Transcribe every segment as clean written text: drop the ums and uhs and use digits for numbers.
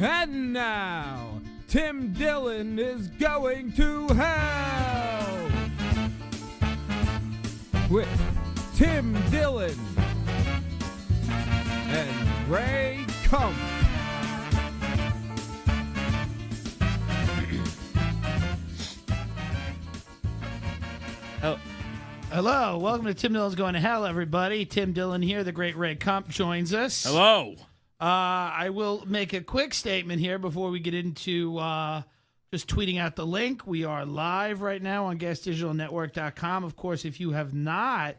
And now, Tim Dillon is going to hell with Tim Dillon and Ray Kump. Hello, welcome to Tim Dillon's Going to Hell, everybody. Tim Dillon here. The great Ray Kump joins us. Hello. I will make a quick statement here before we get into just tweeting out the link. We are live right now on GasDigitalNetwork.com. Of course, if you have not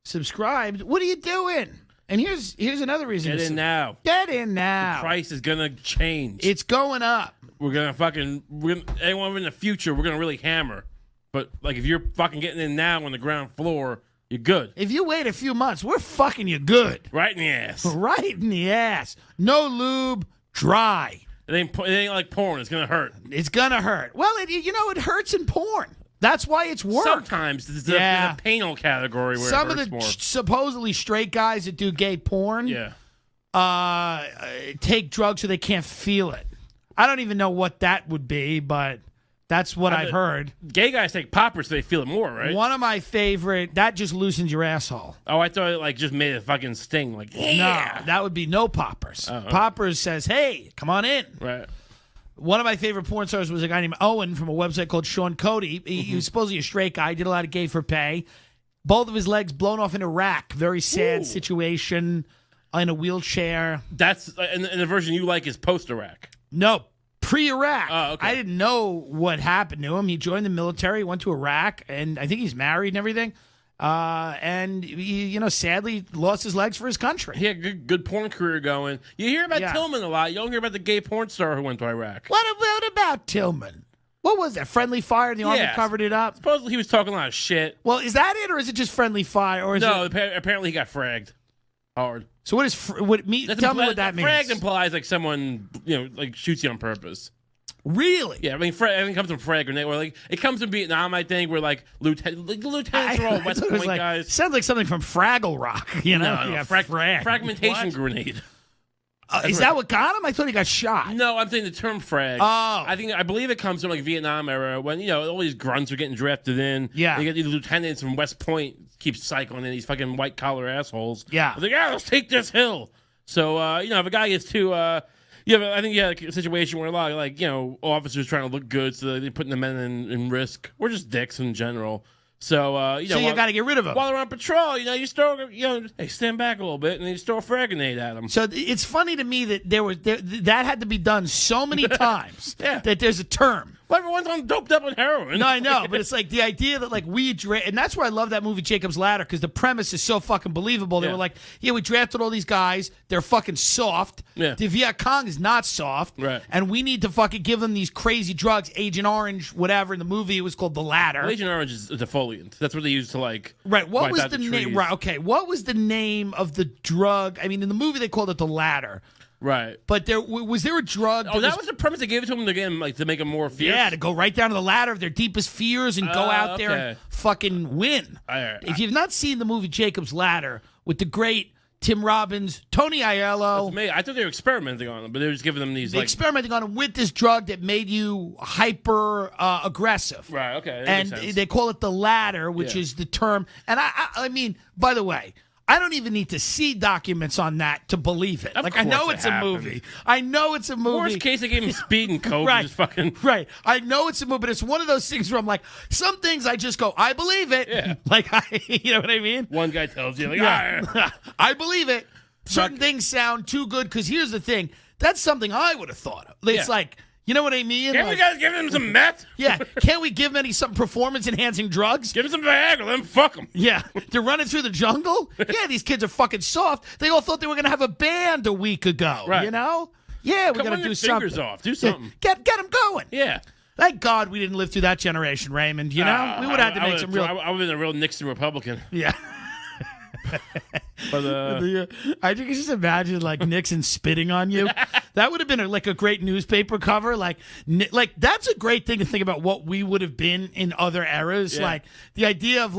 subscribed, what are you doing? And here's another reason. Get in now. Get in now. The price is going to change. It's going up. We're going to anyone in the future, we're going to really hammer. But, like, if you're fucking getting in now on the ground floor, you're good. If you wait a few months, we're fucking you good. Right in the ass. Right in the ass. No lube, dry. It ain't like porn. It's going to hurt. It's going to hurt. Well, it hurts in porn. That's why it's work. Sometimes it's in the penal category where some it hurts of the more. Supposedly straight guys that do gay porn take drugs so they can't feel it. I don't even know what that would be, but that's what I've heard. Gay guys take poppers so they feel it more, right? One of my favorite, that just loosens your asshole. Oh, I thought it just made a fucking sting. Like, yeah. No, that would be no poppers. Poppers says, hey, come on in. Right. One of my favorite porn stars was a guy named Owen from a website called Sean Cody. He was supposedly a straight guy, did a lot of gay for pay. Both of his legs blown off in Iraq. Very sad situation in a wheelchair. That's and the version you like is post-Iraq. No, pre-Iraq. Oh, okay. I didn't know what happened to him. He joined the military, went to Iraq, and I think he's married and everything. And he, sadly lost his legs for his country. He had a good porn career going. You hear about Tillman a lot. You don't hear about the gay porn star who went to Iraq. What about Tillman? What was that? Friendly Fire? The Army covered it up? Supposedly he was talking a lot of shit. Well, is that it, or is it just Friendly Fire? Or apparently he got fragged hard. So what is tell me what that means. Fragged implies like someone shoots you on purpose. Really? Yeah, I mean, everything comes from frag grenade, or it comes from Vietnam. I think where lieutenants are all West Point guys. Sounds like something from Fraggle Rock. Fragmentation grenade. Is that what got him? I thought he got shot. No, I'm saying the term frag. Oh, I believe it comes from Vietnam era when all these grunts are getting drafted in. Yeah, you get these lieutenants from West Point keep cycling in these fucking white collar assholes. Yeah, they're like, let's take this hill. So if a guy gets too I think you had a situation where a lot of officers trying to look good, so they're putting the men in risk. We're just dicks in general. So you got to get rid of them while they're on patrol. You throw hey, stand back a little bit, and you just throw a frag grenade at them. So it's funny to me that that had to be done so many times that there's a term. Well, everyone's on doped up on heroin. No, I know, but it's like the idea that and that's why I love that movie Jacob's Ladder, because the premise is so fucking believable. They were like, we drafted all these guys, they're fucking soft. Yeah. The Viet Cong is not soft, right? And we need to fucking give them these crazy drugs, Agent Orange, whatever. In the movie, it was called The Ladder. Well, Agent Orange is a defoliant. That's what they use to Right. What was the name? Right. Okay. What was the name of the drug? I mean, in the movie they called it The Ladder. Right. But was there a drug? That was the premise they gave it to them again, to make them more fierce. Yeah, to go right down to the ladder of their deepest fears and go out there and fucking win. If you've not seen the movie Jacob's Ladder with the great Tim Robbins, Tony Aiello. I thought they were experimenting on them, but they were just giving them these. Experimenting on them with this drug that made you hyper aggressive. Right. Okay. And they call it The Ladder, which is the term. And I mean, by the way, I don't even need to see documents on that to believe it. I know it's a movie. I know it's a movie. Worst case, they gave him speed and coke. Right. And just fucking... Right. I know it's a movie, but it's one of those things where I'm like, some things I just go, I believe it. Yeah. You know what I mean? One guy tells you, I believe it. Certain things sound too good, because here's the thing. That's something I would have thought of. It's like, you know what I mean? Can't we guys give him some meth? Yeah. Can't we give him some performance-enhancing drugs? Give him some Viagra, let him fuck him. Yeah. They're running through the jungle? Yeah, these kids are fucking soft. They all thought they were going to have a band a week ago, right. you know? Yeah, we got to do something. Fingers off. Do something. Get them going. Yeah. Thank God we didn't live through that generation, Raymond. You know? We would have had to make some real... I would have been a real Nixon Republican. Yeah. But I think you just imagine Nixon spitting on you. That would have been a great newspaper cover. That's a great thing to think about what we would have been in other eras. Yeah. The idea of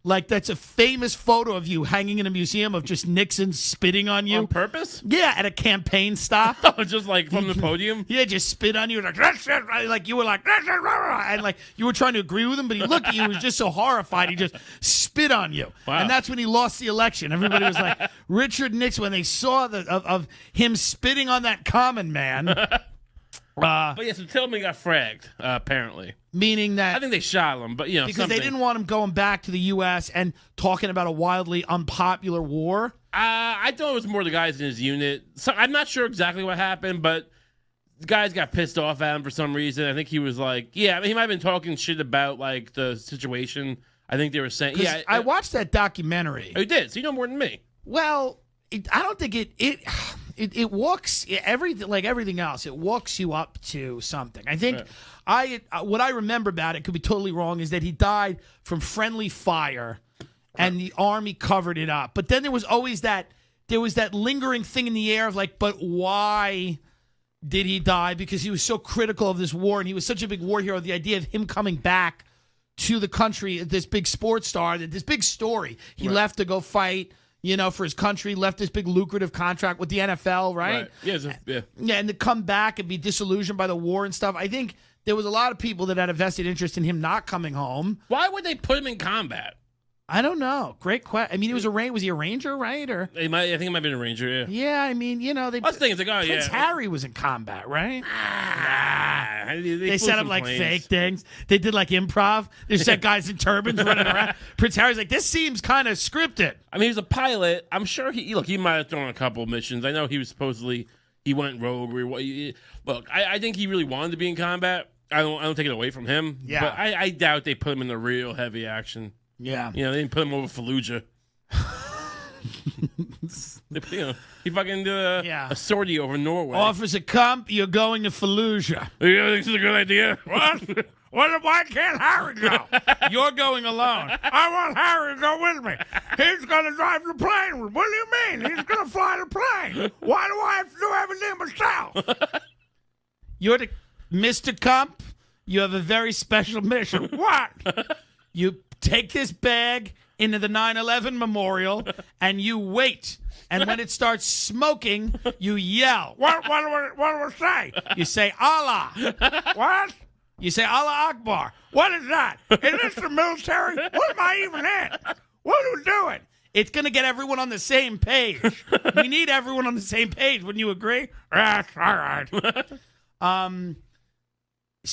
Like, that's a famous photo of you hanging in a museum of just Nixon spitting on you. On purpose? Yeah, at a campaign stop. Just like from the podium? Yeah, just spit on you. Like, that's it. Like, you were like, that's it. And like, you were trying to agree with him, but he looked at you. He was just so horrified. He just spit on you. Wow. And that's when he lost the election. Everybody was like, Richard Nixon, when they saw of him spitting on that common man. But yeah, so Tillman got fragged, apparently. Meaning that... I think they shot him, but, because they didn't want him going back to the U.S. and talking about a wildly unpopular war. I thought it was more the guys in his unit. So I'm not sure exactly what happened, but the guys got pissed off at him for some reason. I think he was like, he might have been talking shit about, like, the situation. I think they were saying... Yeah, I watched that documentary. Oh, you did? So you know more than me. Well, I don't think it walks everything else. It walks you up to something. I think what I remember about it, could be totally wrong, is that he died from friendly fire, and the army covered it up. But then there was always that lingering thing in the air of like, but why did he die? Because he was so critical of this war, and he was such a big war hero. The idea of him coming back to the country, this big sports star, this big story. He left to go fight, for his country, left this big lucrative contract with the NFL, right? Yeah. Yeah, and to come back and be disillusioned by the war and stuff. I think there was a lot of people that had a vested interest in him not coming home. Why would they put him in combat? I don't know. Great question. I mean, was he a ranger, right? Or I think it might have been a ranger, yeah. Yeah, I mean, they... I was thinking, like, Prince Harry was in combat, right? They flew set up, some like, planes. fake things. They did, like, improv. They set guys in turbans running around. Prince Harry's like, this seems kind of scripted. I mean, he was a pilot. I'm sure he might have thrown a couple of missions. I know he was supposedly... He went rogue. Look, I think he really wanted to be in combat. I don't take it away from him. Yeah. But I doubt they put him in the real heavy action. Yeah. They didn't put him over Fallujah. He fucking did a sortie over Norway. Officer Kump, you're going to Fallujah. You think this is a good idea? What? Why can't Harry go? You're going alone. I want Harry to go with me. He's going to drive the plane. What do you mean? He's going to fly the plane. Why do I have to do everything myself? You're the Mr. Kump. You have a very special mission. What? You take this bag into the 9/11 memorial and you wait. And when it starts smoking, you yell. What do I say? You say Allah. What? You say Allah Akbar. What is that? Is this the military? What am I even in? What are we doing? It's going to get everyone on the same page. We need everyone on the same page. Wouldn't you agree? That's all right.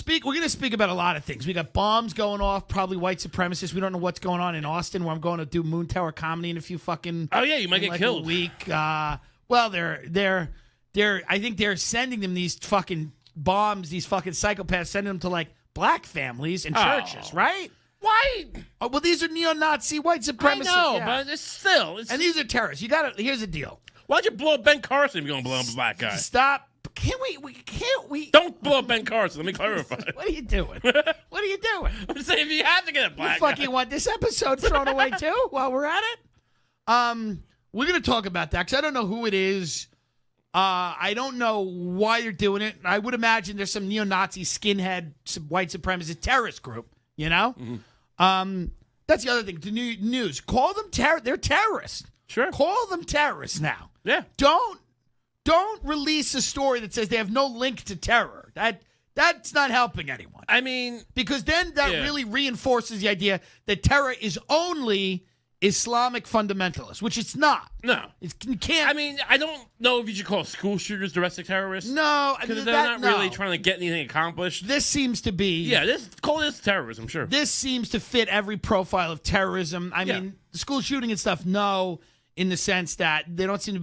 We're going to speak about a lot of things. We got bombs going off, probably white supremacists. We don't know what's going on in Austin, where I'm going to do Moon Tower comedy in a few fucking... Oh, yeah, you might get killed. A week. Well, they're I think they're sending them these fucking bombs, these fucking psychopaths, sending them to, like, black families and churches, right? Why? Oh, well, these are neo-Nazi white supremacists. I know, but it's still... And these are terrorists. Here's the deal. Why'd you blow up Ben Carson if you're going to blow up a black guy? Stop. Can't we? Don't blow up Ben Carson. Let me clarify. What are you doing? What are you doing? I'm saying if you have to get a black guy. You want this episode thrown away too while we're at it? We're going to talk about that because I don't know who it is. I don't know why they're doing it. I would imagine there's some neo-Nazi skinhead white supremacist terrorist group, Mm-hmm. That's the other thing. The news. Call them they're terrorists. Sure. Call them terrorists now. Yeah. Don't release a story that says they have no link to terror. That's not helping anyone. I mean, because then that really reinforces the idea that terror is only Islamic fundamentalists, which it's not. No. You can't. I mean, I don't know if you should call school shooters domestic terrorists. No. Because they're not really trying to get anything accomplished. This seems to be... Yeah, call this terrorism, sure. This seems to fit every profile of terrorism. I mean, the school shooting and stuff, no, in the sense that they don't seem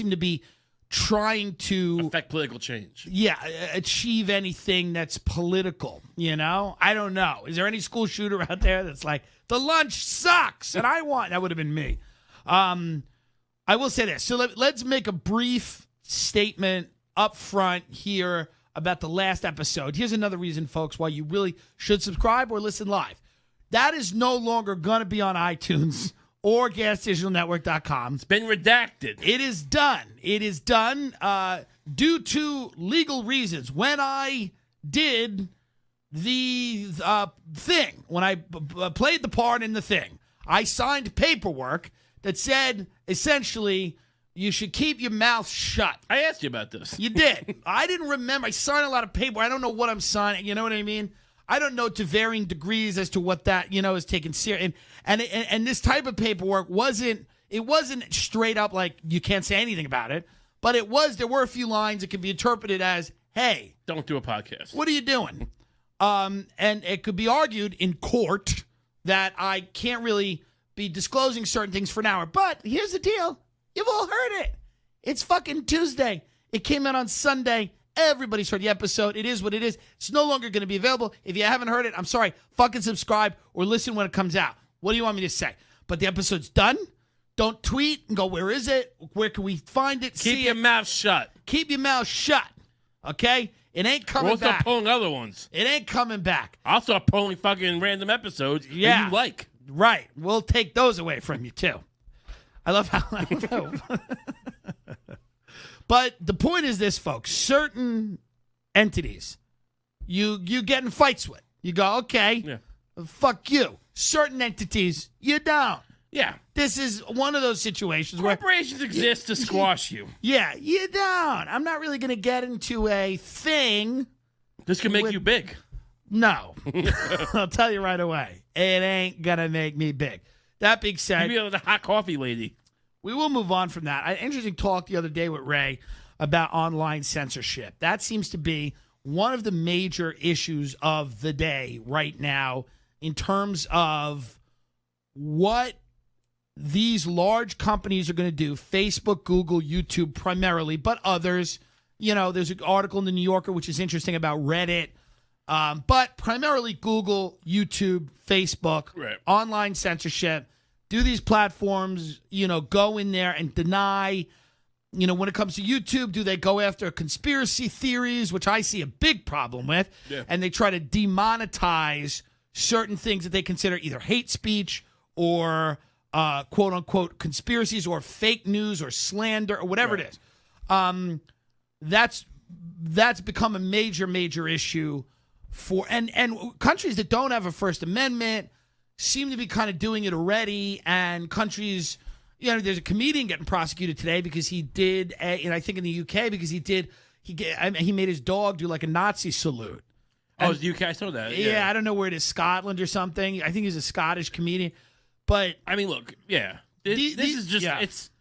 to be trying to affect political change. Yeah, achieve anything that's political, I don't know. Is there any school shooter out there that's like, the lunch sucks and that would have been me. I will say this. So let's make a brief statement up front here about the last episode. Here's another reason, folks, why you really should subscribe or listen live. That is no longer going to be on iTunes or GasDigitalNetwork.com. It's been redacted. It is done. It is done due to legal reasons. When I did the thing, when I played the part in the thing, I signed paperwork that said, essentially, you should keep your mouth shut. I asked you about this. You did. I didn't remember. I signed a lot of paper. I don't know what I'm signing. You know what I mean? I don't know to varying degrees as to what that, is taken serious. And this type of paperwork wasn't straight up like you can't say anything about it. But there were a few lines that could be interpreted as, hey. Don't do a podcast. What are you doing? And it could be argued in court that I can't really be disclosing certain things for an hour. But here's the deal. You've all heard it. It's fucking Tuesday. It came out on Sunday. Everybody's heard the episode. It is what it is. It's no longer going to be available. If you haven't heard it, I'm sorry. Fucking subscribe or listen when it comes out. What do you want me to say? But the episode's done. Don't tweet and go, where is it? Where can we find it? Keep your mouth shut. Keep your mouth shut. Okay? It ain't coming we'll back. We'll start pulling other ones. It ain't coming back. I'll start pulling fucking random episodes that you like. Right. We'll take those away from you, too. I love how. But the point is this, folks. Certain entities you get in fights with. You go, okay, fuck you. Certain entities, you don't. Yeah. This is one of those situations where corporations exist to squash you. Yeah, you don't. I'm not really going to get into a thing. This can make you big. No. I'll tell you right away. It ain't going to make me big. That being said, you'll be the hot coffee lady. We will move on from that. I had an interesting talk the other day with Ray about online censorship. That seems to be one of the major issues of the day right now in terms of what these large companies are going to do. Facebook, Google, YouTube primarily, but others. There's an article in the New Yorker which is interesting about Reddit. But primarily Google, YouTube, Facebook, online censorship. Do these platforms, go in there and deny, when it comes to YouTube, do they go after conspiracy theories, which I see a big problem with, and they try to demonetize certain things that they consider either hate speech or quote-unquote conspiracies or fake news or slander or whatever it is. That's become a major, major issue for and countries that don't have a First Amendment seem to be kind of doing it already, and countries, there's a comedian getting prosecuted today because he did, I think in the UK, because he made his dog do like a Nazi salute. Oh, it's the UK, I saw that. Yeah, I don't know where it is, Scotland or something. I think he's a Scottish comedian. But I mean, look, this is just it's.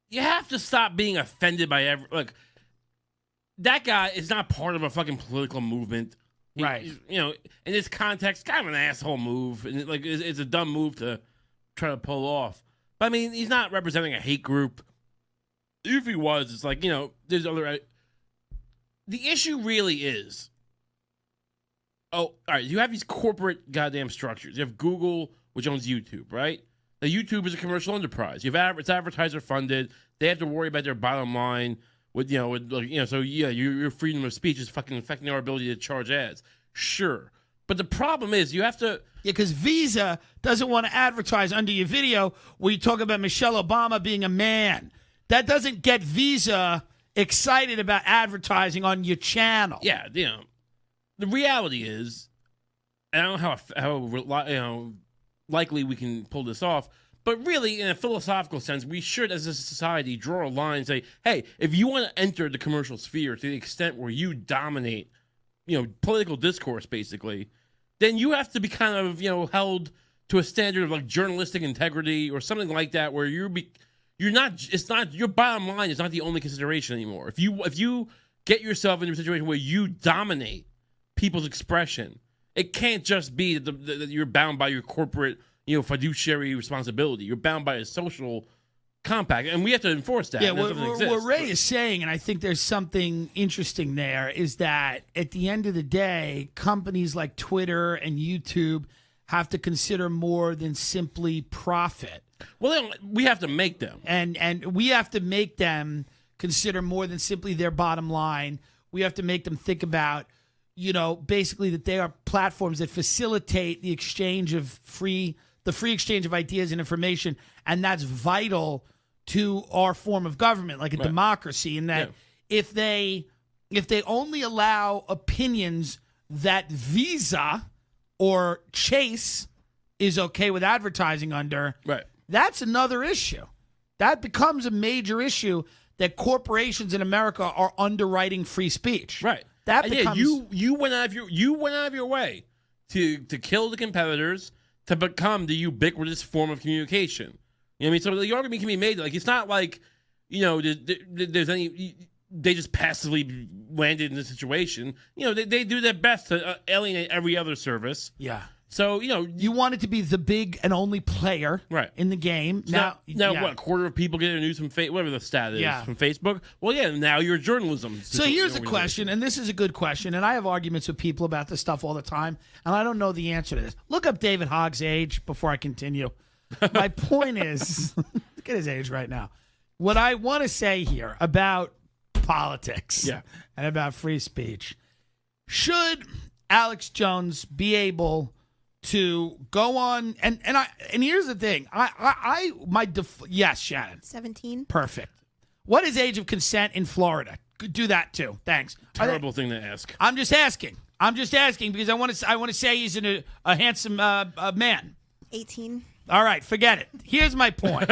You have to stop being offended by that guy is not part of a fucking political movement. Right. In this context, kind of an asshole move. And it's a dumb move to try to pull off. But I mean, he's not representing a hate group. If he was, it's there's other. The issue really is. Oh, all right. You have these corporate goddamn structures. You have Google, which owns YouTube, right? Now, YouTube is a commercial enterprise. It's advertiser funded. They have to worry about their bottom line. So your freedom of speech is fucking affecting our ability to charge ads. Sure. But the problem is you have to... Yeah, because Visa doesn't want to advertise under your video where you talk about Michelle Obama being a man. That doesn't get Visa excited about advertising on your channel. Yeah, the reality is, and I don't know how likely we can pull this off, but really, in a philosophical sense, we should, as a society, draw a line and say, hey, if you want to enter the commercial sphere to the extent where you dominate, political discourse, basically, then you have to be kind of, held to a standard of journalistic integrity or something like that, where your bottom line is not the only consideration anymore. If you get yourself into a situation where you dominate people's expression, it can't just be that you're bound by your corporate fiduciary responsibility. You're bound by a social compact, and we have to enforce that. Yeah, what Ray is saying, and I think there's something interesting there, is that at the end of the day, companies like Twitter and YouTube have to consider more than simply profit. Well, we have to make them. And we have to make them consider more than simply their bottom line. We have to make them think about, basically that they are platforms that facilitate the exchange of free exchange of ideas and information, and that's vital to our form of government, like a democracy. And that if they only allow opinions that Visa or Chase is okay with advertising under, Right. that's another issue. That becomes a major issue that corporations in America are underwriting free speech. Right. That And becomes you went out of your way to kill the competitors to become the ubiquitous form of communication. You know what I mean? So the argument can be made like it's not like there's any. They just passively landed in this situation. They do their best to alienate every other service. Yeah. So, you want it to be the big and only player in the game. So now what, a quarter of people get their news from whatever the stat is, from Facebook? Well, yeah, now you're journalism. So here's a question, and this is a good question, and I have arguments with people about this stuff all the time, and I don't know the answer to this. Look up David Hogg's age before I continue. My point is, look at his age right now. What I want to say here about politics and about free speech, should Alex Jones be able to go on and here's the thing. Yes, Shannon. 17. Perfect. What is age of consent in Florida? Do that too. Thanks. Terrible thing to ask. I'm just asking because I want to say he's a handsome man. 18. All right, forget it. Here's my point.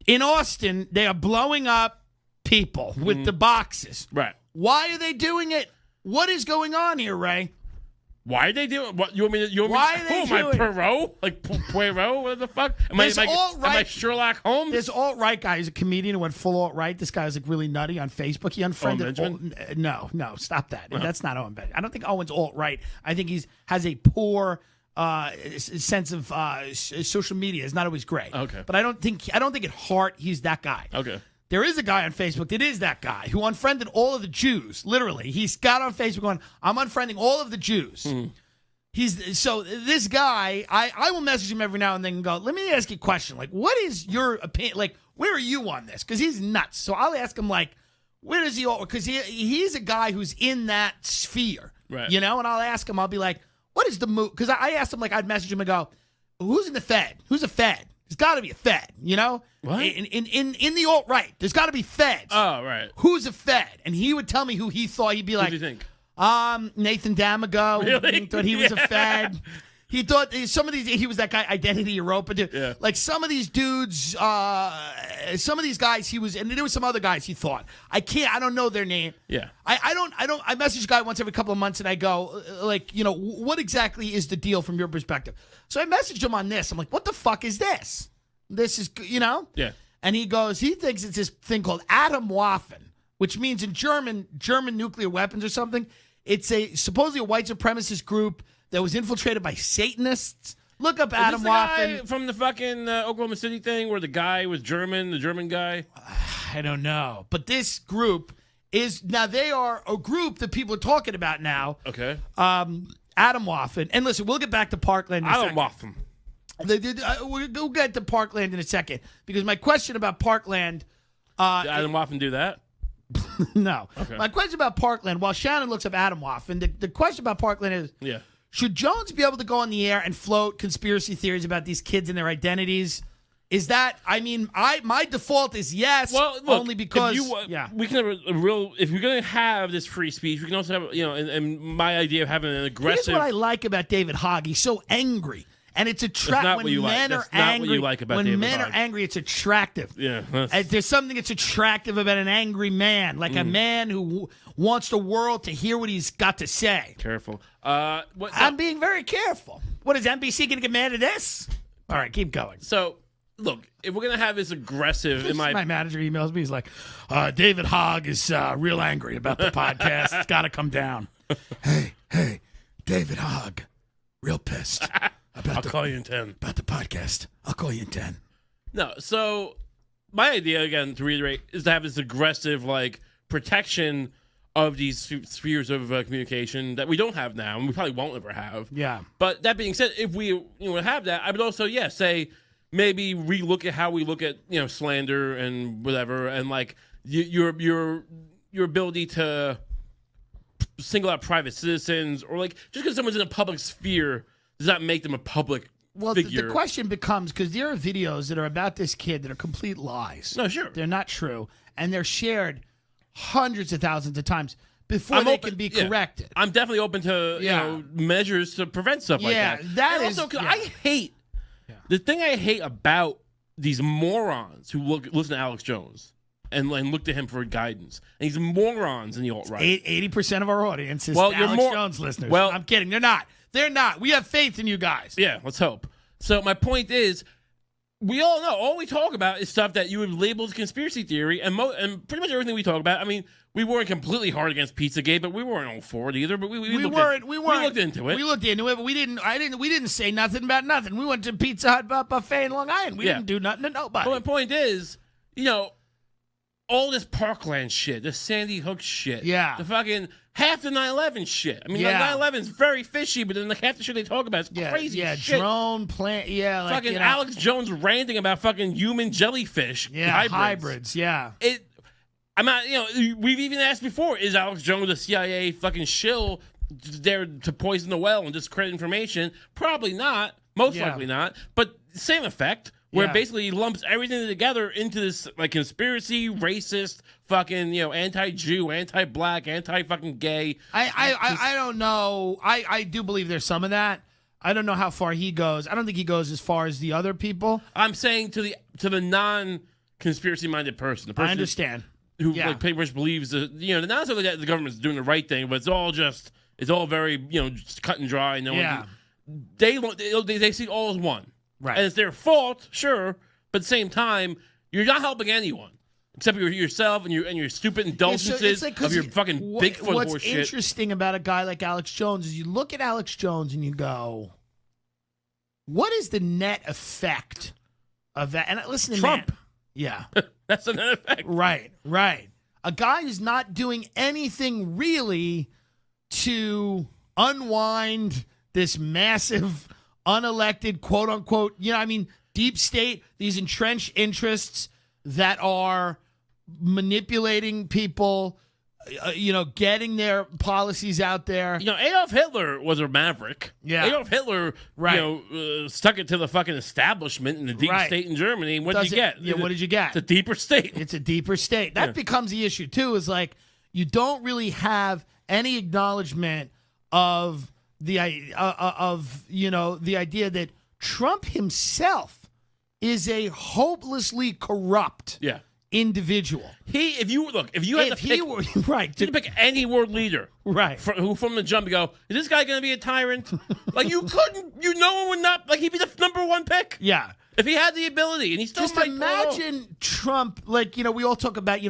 In Austin, they are blowing up people with the boxes. Right. Why are they doing it? What is going on here, Ray? Why are they doing? What you want me to? Why are they doing? Am I doing? Poirot? Like Poirot? What the fuck? Am I Sherlock Holmes? This alt-right guy is a comedian who went full alt-right. This guy was like really nutty on Facebook. He unfriended. No, stop that. No. That's not Owen Benjamin. I don't think Owen's alt-right. I think has a poor sense of social media. It's not always great. Okay, but I don't think at heart he's that guy. Okay. There is a guy on Facebook that is that guy who unfriended all of the Jews. Literally, he's got on Facebook going, "I'm unfriending all of the Jews." So this guy, I will message him every now and then and go, "Let me ask you a question. Like, what is your opinion? Like, where are you on this?" Because he's nuts. So I'll ask him like, "Where does he?" Because he's a guy who's in that sphere, right? And I'll ask him. I'll be like, "What is the move?" Because I asked him like, I'd message him and go, "Who's in the Fed? Who's a Fed? There's got to be a Fed, What? In the alt-right, there's got to be feds. Oh, right. Who's a Fed? And he would tell me who he thought. He'd be like, who do you think? Nathan Damago. Really? He thought he was a Fed. He thought some of these, he was that guy, Identity Europa. Dude. Yeah. Like some of these dudes, some of these guys he was, and there were some other guys he thought. I don't know their name. Yeah. I message a guy once every couple of months and I go, what exactly is the deal from your perspective? So I messaged him on this. I'm like, what the fuck is this? This is, Yeah. And he goes, he thinks it's this thing called Atomwaffen, which means in German nuclear weapons or something. It's supposedly a white supremacist group that was infiltrated by Satanists. Look up Atomwaffen. Is this the guy from the fucking Oklahoma City thing where the guy was German, the German guy? I don't know. But this group they are a group that people are talking about now. Okay. Atomwaffen. And listen, we'll get back to Parkland in a second. Atomwaffen. We'll get to Parkland in a second because my question about Parkland. Did Atomwaffen do that? No. Okay. My question about Parkland, while Shannon looks up Atomwaffen, the question about Parkland is, should Jones be able to go on the air and float conspiracy theories about these kids and their identities? Is that, my default is yes, well, look, only because, we can have a real, if we're going to have this free speech, we can also have, and my idea of having an aggressive. Here's what I like about David Hogg. He's so angry. And it's attractive when men are angry. Not what you like about David men Hogg. are angry, it's attractive. Yeah, there's something that's attractive about an angry man, like a man who wants the world to hear what he's got to say. Careful. I'm being very careful. What is NBC going to get mad at this? All right, keep going. So, look, if we're going to have this aggressive, my manager emails me. He's like, David Hogg is real angry about the podcast. It's got to come down. Hey, David Hogg, real pissed. I'll call you in 10. About the podcast. I'll call you in 10. No, so my idea, again, to reiterate, is to have this aggressive, protection of these spheres of communication that we don't have now, and we probably won't ever have. Yeah. But that being said, if we have that, I would also, say, maybe relook at how we look at, slander and whatever, and, your ability to single out private citizens, or, just because someone's in a public sphere does not make them a public figure. The question becomes, because there are videos that are about this kid that are complete lies. No, sure. They're not true. And they're shared hundreds of thousands of times before they can be corrected. I'm definitely open to measures to prevent stuff like that. That is. Also, I hate The thing I hate about these morons who listen to Alex Jones and look to him for guidance, and these morons in the alt-right. 80% of our audience is Alex Jones listeners. Well, I'm kidding. They're not. They're not. We have faith in you guys. Yeah, let's hope. So my point is, we all know, all we talk about is stuff that you would label as conspiracy theory, and pretty much everything we talk about. I mean, we weren't completely hard against Pizzagate, but we weren't all for it either. But we looked into it. We looked into it, but we didn't say nothing about nothing. We went to Pizza Hut buffet in Long Island. We didn't do nothing to nobody. But my point is, all this Parkland shit, the Sandy Hook shit, the fucking half the 9/11 shit. I mean, 9/11 is very fishy, but then half the shit they talk about is crazy shit. Drone plant, fucking Alex Jones ranting about fucking human jellyfish, hybrids. I'm not, we've even asked before, is Alex Jones a CIA fucking shill there to poison the well and discredit information? Probably not. Most likely not. But same effect, where basically he lumps everything together into this like conspiracy, racist, fucking, anti-Jew, anti-black, anti-fucking gay. I don't know. I do believe there's some of that. I don't know how far he goes. I don't think he goes as far as the other people. I'm saying to the non-conspiracy minded person. The person I understand. Who like pretty much believes that not necessarily that the government's doing the right thing, but it's all very just cut and dry. And they see it all as one, right? And it's their fault, sure, but at the same time, you're not helping anyone except yourself and your stupid indulgences of your fucking Bigfoot horseshit. What's interesting about a guy like Alex Jones is you look at Alex Jones and you go, what is the net effect of that? And listen to Trump. Yeah. That's the net effect. Right. A guy who's not doing anything really to unwind this massive, unelected, quote unquote, deep state, these entrenched interests that are manipulating people, getting their policies out there. Adolf Hitler was a maverick. Yeah. Adolf Hitler, stuck it to the fucking establishment in the deep state in Germany. What did you get? Yeah, what did you get? It's a deeper state. It's a deeper state. That becomes the issue, too, is like you don't really have any acknowledgement of the idea that Trump himself is a hopelessly corrupt individual. If you had to pick any world leader, who from the jump you go, is this guy going to be a tyrant? Like you couldn't, no one would not, like he'd be the number one pick. Yeah, if he had the ability, and he still just imagine Trump. Like we all talk about,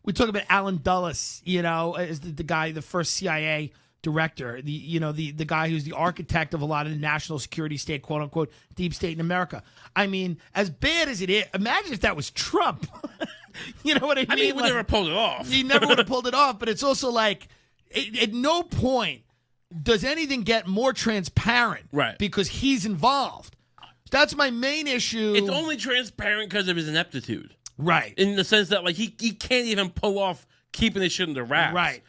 we talk about Alan Dulles, as the guy, the first CIA director, the guy who's the architect of a lot of the national security state, quote unquote, deep state in America. I mean, as bad as it is, imagine if that was Trump. You know what I mean? He would never pulled it off. He never would have pulled it off, but it's also like, at no point does anything get more transparent. Right. Because he's involved. That's my main issue. It's only transparent because of his ineptitude. Right. In the sense that, like, he can't even pull off keeping this shit under wraps. Right.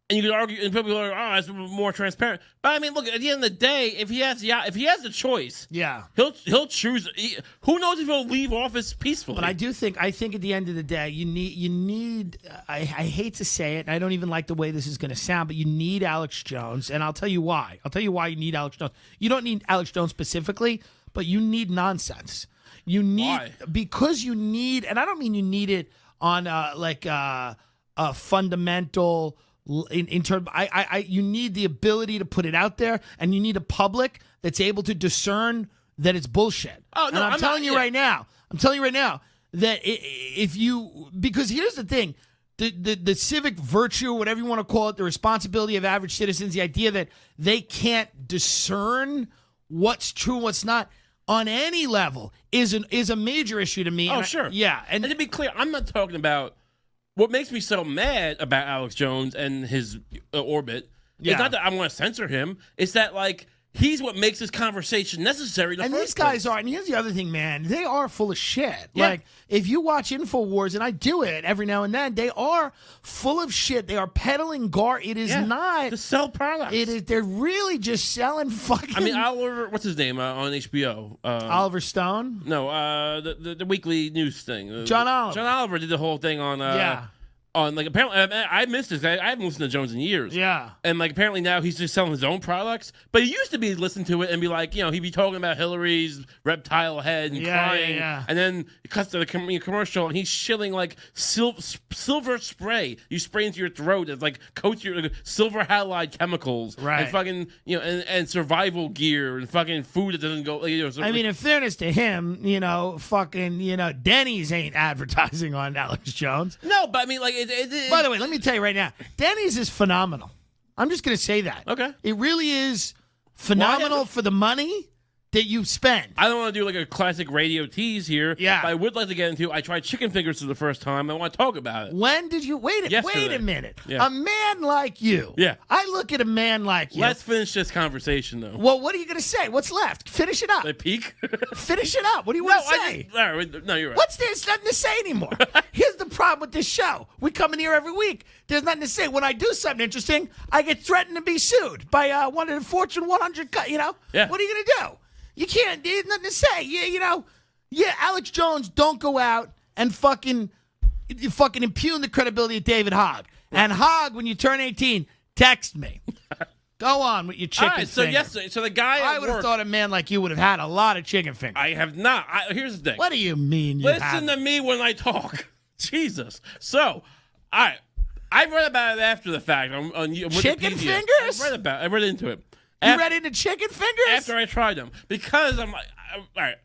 And you could argue, and people are like, it's more transparent. But I mean, look, at the end of the day, if he has the choice, he'll choose. Who knows if he'll leave office peacefully? But I think at the end of the day, you need. I hate to say it, and I don't even like the way this is going to sound, but you need Alex Jones, and I'll tell you why. I'll tell you why you need Alex Jones. You don't need Alex Jones specifically, but you need nonsense. You need because you need, and I don't mean you need it on a fundamental. In terms, you need the ability to put it out there, and you need a public that's able to discern that it's bullshit. Oh no, I'm telling you right now that because here's the thing, the civic virtue, whatever you want to call it, the responsibility of average citizens, the idea that they can't discern what's true, what's not on any level is a major issue to me. Oh sure, and to be clear, I'm not talking about. What makes me so mad about Alex Jones and his orbit is not that I want to censor him. It's that, like, he's what makes this conversation necessary. And these guys are, and here's the other thing, man, they are full of shit. Yeah. Like, if you watch InfoWars, and I do it every now and then, they are full of shit. They are peddling It is not to sell products. It is. They're really just selling fucking. I mean, Oliver, what's his name on HBO? Oliver Stone. No, the weekly news thing. John Oliver. John Oliver did the whole thing on. on like apparently I missed this. I haven't listened to Jones in years. Yeah. And like apparently now he's just selling his own products. But he used to be listen to it and be like, he'd be talking about Hillary's reptile head and crying. Yeah. And then it cuts to the commercial and he's shilling like silver spray. You spray into your throat. It like coats your silver halide chemicals. Right. And fucking and survival gear and fucking food that doesn't go. I mean, in fairness to him, Denny's ain't advertising on Alex Jones. No, but I mean, like, By the way, let me tell you right now, Denny's is phenomenal. I'm just going to say that. Okay. It really is phenomenal for the money that you spend. I don't want to do like a classic radio tease here. Yeah. But I would like to get into. I tried chicken fingers for the first time. I want to talk about it. When did you wait Yesterday. a minute? Yeah. A man like you. Yeah. I look at a man like you. Let's finish this conversation though. Well, what are you going to say? What's left? Finish it up. I peek. Finish it up. What do you want to say? All right, no, you're right. What's there? There's nothing to say anymore. Here's the problem with this show. We come in here every week. There's nothing to say. When I do something interesting, I get threatened to be sued by one of the Fortune 100. Yeah. What are you going to do? You can't. There's nothing to say. Alex Jones, don't go out and fucking impugn the credibility of David Hogg. And Hogg, when you turn 18, text me. Go on with your chicken All right, so finger. yesterday, so the guy I at would have work, thought a man like you would have had a lot of chicken fingers. I have not. Here's the thing. What do you mean you Listen haven't? to me when I talk. Jesus. So, all right. I read about it after the fact on Chicken Wikipedia. fingers? I read into it. You read into chicken fingers? After I tried them. Because I'm like, all right.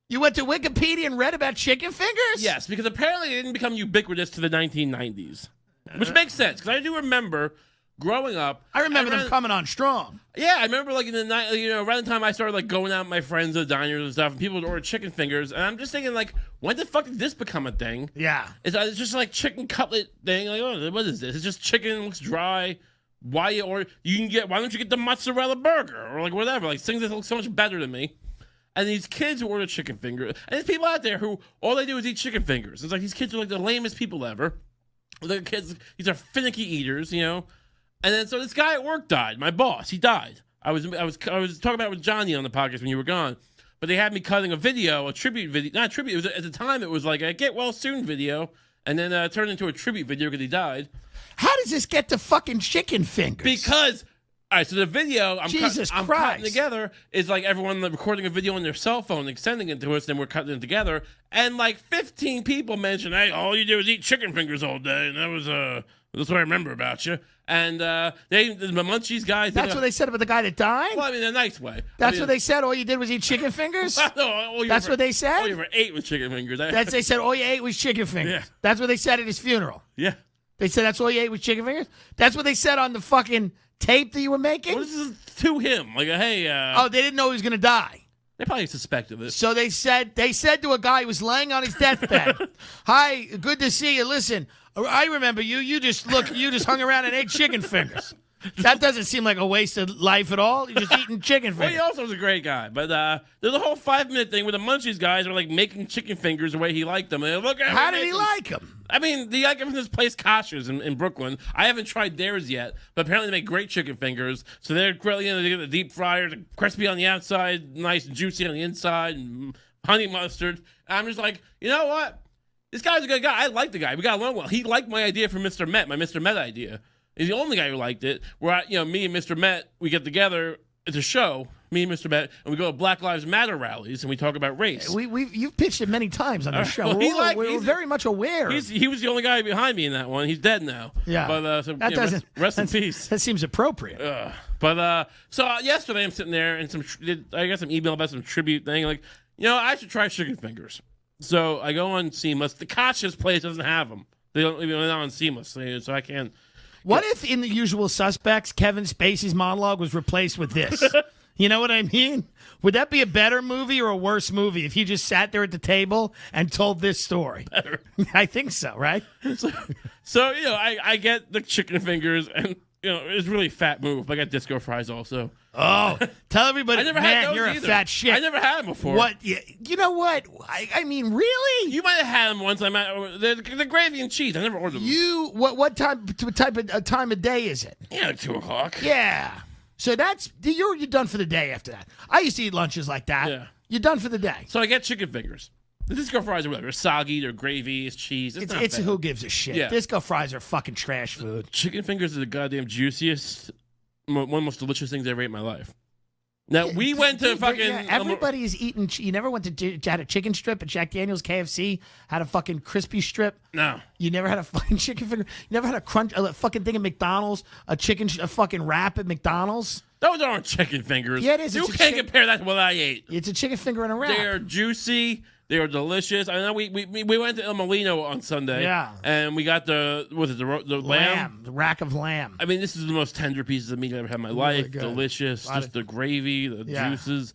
You went to Wikipedia and read about chicken fingers? Yes, because apparently they didn't become ubiquitous to the 1990s. Which makes sense, because I do remember growing up. I remember them coming on strong. Yeah, I remember like in the night, around the time I started like going out with my friends at diners and stuff, and people would order chicken fingers, and I'm just thinking like, when the fuck did this become a thing? Yeah. It's just like chicken cutlet thing. Like, oh, what is this? It's just chicken, looks dry. Why don't you get the mozzarella burger or like whatever? Like things that look so much better than me. And these kids who order chicken fingers, and there's people out there who all they do is eat chicken fingers. It's like these kids are like the lamest people ever. The kids, these are finicky eaters, And then so this guy at work died. My boss, he died. I was talking about it with Johnny on the podcast when you were gone. But they had me cutting a video, a tribute video. Not a tribute. It was, at the time, it was like a get well soon video, and then it turned into a tribute video because he died. How does this get to fucking chicken fingers? Because, all right, so the video I'm cutting together is like everyone recording a video on their cell phone and sending it to us, and we're cutting it together. And like 15 people mentioned, hey, all you do is eat chicken fingers all day, and that's what I remember about you. And the Munchies guys. That's what they said about the guy that died? Well, I mean, in a nice way. That's what they said? All you did was eat chicken fingers? That's what they said? All you ever ate was chicken fingers. They said all you ate was chicken fingers. Yeah. That's what they said at his funeral. Yeah. They said that's all you ate was chicken fingers? That's what they said on the fucking tape that you were making? Well, this is to him. Like, hey. Oh, they didn't know he was going to die. They probably suspected this. So they said to a guy who was laying on his deathbed, hi, good to see you. Listen, I remember you. You just hung around and ate chicken fingers. That doesn't seem like a waste of life at all. You're just eating chicken fingers. Well, he also was a great guy. But there's a whole 5-minute thing where the Munchies guys are like making chicken fingers the way he liked them. And look at how did he like them? I mean, he liked them from this place, Kasher's in Brooklyn. I haven't tried theirs yet, but apparently they make great chicken fingers. So they're grilling, they get the deep fryer, the crispy on the outside, nice and juicy on the inside, and honey mustard. And I'm just like, you know what? This guy's a good guy. I like the guy. We got along well. He liked my idea for Mr. Met, my Mr. Met idea. He's the only guy who liked it. Where me and Mr. Met, we get together. It's a show, me and Mr. Met, and we go to Black Lives Matter rallies and we talk about race. You've pitched it many times on the show. Well, we're very much aware. He was the only guy behind me in that one. He's dead now. Yeah, but rest in peace. That seems appropriate. So yesterday I'm sitting there and I got some email about some tribute thing. Like, I should try chicken fingers. So I go on Seamless. The Kasha's place doesn't have them. They don't even on Seamless, so I can't. What if in The Usual Suspects, Kevin Spacey's monologue was replaced with this? You know what I mean? Would that be a better movie or a worse movie if he just sat there at the table and told this story? Better. I think so, right? So I get the chicken fingers, and it's a really fat move. I got disco fries also. Oh, tell everybody, I never had those you're either. a fat shit. I never had them before. What? You know what? I mean, really? You might have had them once. The gravy and cheese. I never ordered them. What type of time of day is it? Yeah, like 2:00. Yeah. So you're done for the day after that. I used to eat lunches like that. Yeah. You're done for the day. So I get chicken fingers. The disco fries are whatever. They're soggy, they're gravy, it's cheese. It's not bad. who gives a shit. Yeah. Disco fries are fucking trash food. Chicken fingers are the goddamn juiciest, one of the most delicious things I ever ate in my life. Now, we went to fucking... Yeah, everybody is eating... You never went to... had a chicken strip at Jack Daniel's, KFC, had a fucking crispy strip? No. You never had a fucking chicken finger? You never had a fucking thing at McDonald's? A fucking wrap at McDonald's? Those aren't chicken fingers. Yeah, it is. You can't compare that to what I ate. It's a chicken finger and a wrap. They are juicy. They are delicious. I know we went to El Molino on Sunday. Yeah. And we got the lamb? The rack of lamb. I mean, this is the most tender pieces of meat I've ever had in my life. good. Delicious. Just the gravy, the Yeah. juices.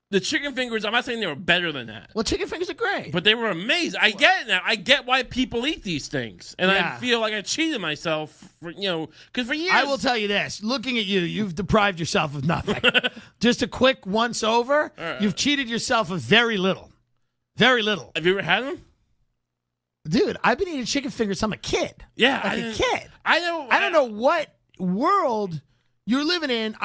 The chicken fingers, I'm not saying they were better than that. Well, chicken fingers are great. But they were amazing. I get it now. I get why people eat these things. And Yeah. I feel like I cheated myself, because for years. I will tell you this. Looking at you, you've deprived yourself of nothing. Just a quick once over, you've cheated yourself of very little. Very little. Have you ever had them? Dude, I've been eating chicken fingers since I'm a kid. Yeah. Like a kid. I know. I don't know what world you're living in.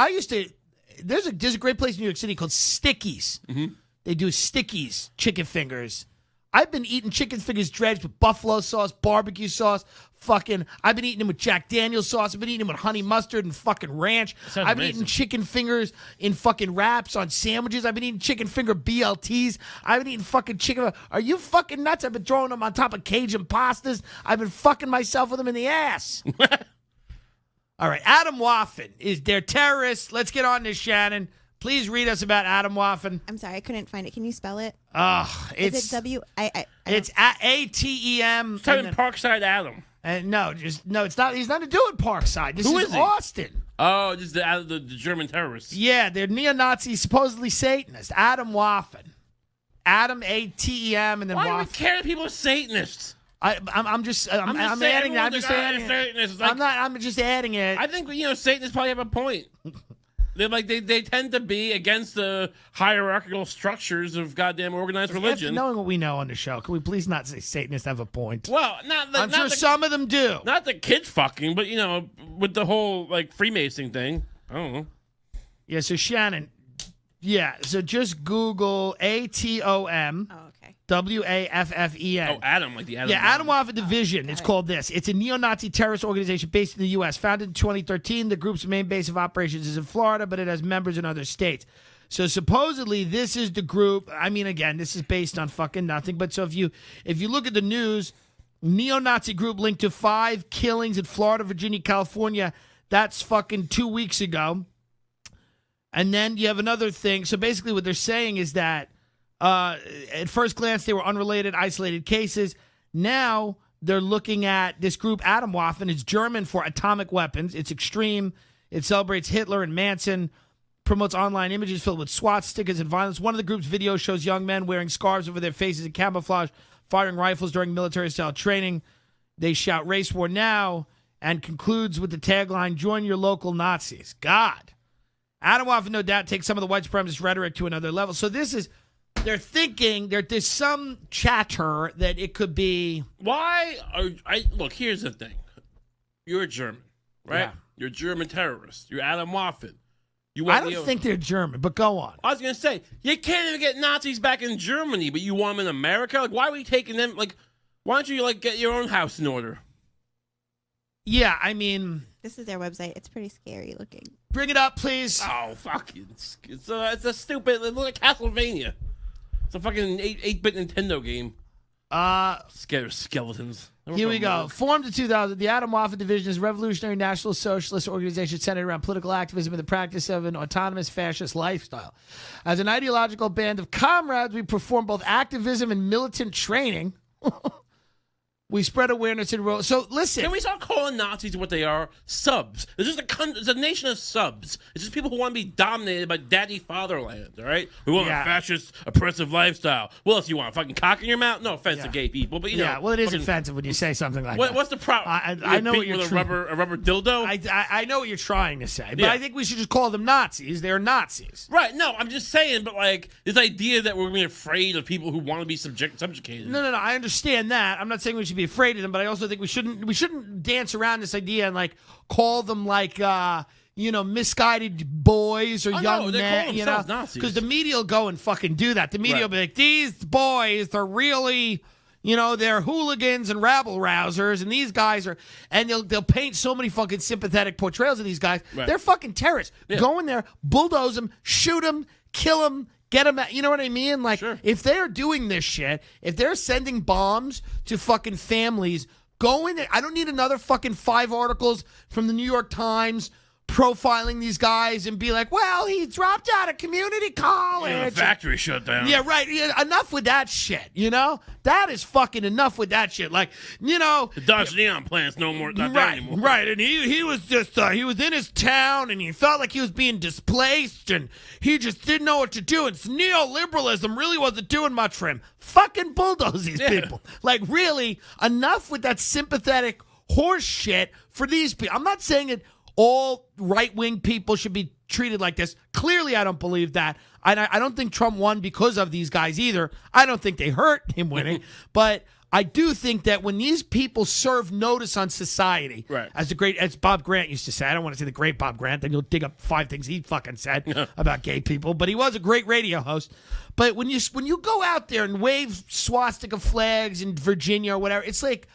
There's a great place in New York City called Stickies. Mm-hmm. They do Stickies chicken fingers. I've been eating chicken fingers dredged with buffalo sauce, barbecue sauce, I've been eating them with Jack Daniel's sauce. I've been eating them with honey mustard and fucking ranch. Sounds I've been amazing. eating chicken fingers in fucking wraps on sandwiches. I've been eating chicken finger BLTs. I've been eating fucking chicken. Are you fucking nuts? I've been throwing them on top of Cajun pastas. I've been fucking myself with them in the ass. All right, Atomwaffen is they're terrorists. Let's get on this, Shannon. Please read us about Atomwaffen. I'm sorry, I couldn't find it. Can you spell it? It's Is it W? it's ATEM. Type in Parkside Adam. No, it's not. He's nothing to do with Parkside. This Who is is he? Austin. Oh, just the German terrorists. Yeah, they're neo-Nazis, supposedly Satanists. Atomwaffen. Adam ATEM and then Why do we Waffen. care that people are Satanists? I'm just saying adding it. I'm everyone's just like, adding Satanists. it. Like, I'm just adding it. I think Satanists probably have a point. They tend to be against the hierarchical structures of goddamn organized After religion. knowing what we know on the show, can we please not say Satanists have a point? Well, I'm sure some of them do. Not the kid fucking, but with the whole Freemason thing. I don't know. Yeah, so Shannon, so just Google ATOM. Oh, okay. WAFFEN. Oh, Adam, like the Adam. Yeah, Atomwaffen Division. It's called this. It's a neo-Nazi terrorist organization based in the U.S. Founded in 2013, the group's main base of operations is in Florida, but it has members in other states. So supposedly this is the group. I mean, again, this is based on fucking nothing. But so if you look at the news, neo-Nazi group linked to 5 killings in Florida, Virginia, California. That's fucking 2 weeks ago. And then you have another thing. So basically what they're saying is that at first glance, they were unrelated, isolated cases. Now they're looking at this group, Atomwaffen. It's German for atomic weapons. It's extreme. It celebrates Hitler and Manson, promotes online images filled with SWAT stickers and violence. One of the group's videos shows young men wearing scarves over their faces and camouflage, firing rifles during military-style training. They shout race war now and concludes with the tagline, join your local Nazis. God. Atomwaffen, no doubt, takes some of the white supremacist rhetoric to another level. So this is... They're thinking there's some chatter that it could be. Look, here's the thing. You're a German, right? Yeah. You're a German terrorist. You're Atomwaffen. I don't think they're German, but go on. I was gonna say you can't even get Nazis back in Germany, but you want them in America. Like, why are we taking them? Like, why don't you get your own house in order? Yeah, I mean, This is their website. It's pretty scary looking. bring it up, please. Oh, fuck you. It's a stupid. It looks like Castlevania. It's a fucking 8-bit Nintendo game. Scared of skeletons. Here we go. Formed in 2000, the Atomwaffen Division is a revolutionary national socialist organization centered around political activism and the practice of an autonomous fascist lifestyle. As an ideological band of comrades, we perform both activism and militant training. We spread awareness in rural. So listen. Can we start calling Nazis what they are? Subs. It's a nation of subs. It's just people who want to be dominated by daddy fatherland, all right? We want a fascist, oppressive lifestyle. What else you want? Fucking cock in your mouth? No offense to gay people, but Yeah, well, it is offensive when you say something like that. What's the problem? I know what you're with a rubber dildo? I know what you're trying to say, but Yeah. I think we should just call them Nazis. They're Nazis. Right, no, I'm just saying, but this idea that we're going to be afraid of people who want to be subjugated. No, I understand that. I'm not saying we should be afraid of them, but I also think we shouldn't dance around this idea and call them misguided boys or young they men, call themselves Nazis. because the media will go and fucking do that. The media will be like, these boys, they're really, they're hooligans and rabble rousers, and these guys are, and they'll paint so many fucking sympathetic portrayals of these guys. Right. They're fucking terrorists. Yeah. Go in there, bulldoze them, shoot them, kill them. Get them, you know what I mean? Like, Sure. if they're doing this shit, if they're sending bombs to fucking families, go in there. I don't need another fucking 5 articles from the New York Times profiling these guys and be like, well, he dropped out of community college. Yeah, the factory shut down. Yeah, right. Yeah, enough with that shit, That is fucking enough with that shit. Like, The Dodge Neon plant's not there anymore. Right, and he was just he was in his town and he felt like he was being displaced and he just didn't know what to do. And neoliberalism really wasn't doing much for him. Fucking bulldoze these people. Like, really, enough with that sympathetic horse shit for these people. I'm not saying that all right-wing people should be treated like this. Clearly, I don't believe that. I don't think Trump won because of these guys either. I don't think they hurt him winning. But I do think that when these people serve notice on society, right. as Bob Grant used to say, I don't want to say the great Bob Grant, then you'll dig up 5 things he fucking said about gay people, but he was a great radio host. But when you go out there and wave swastika flags in Virginia or whatever, it's like,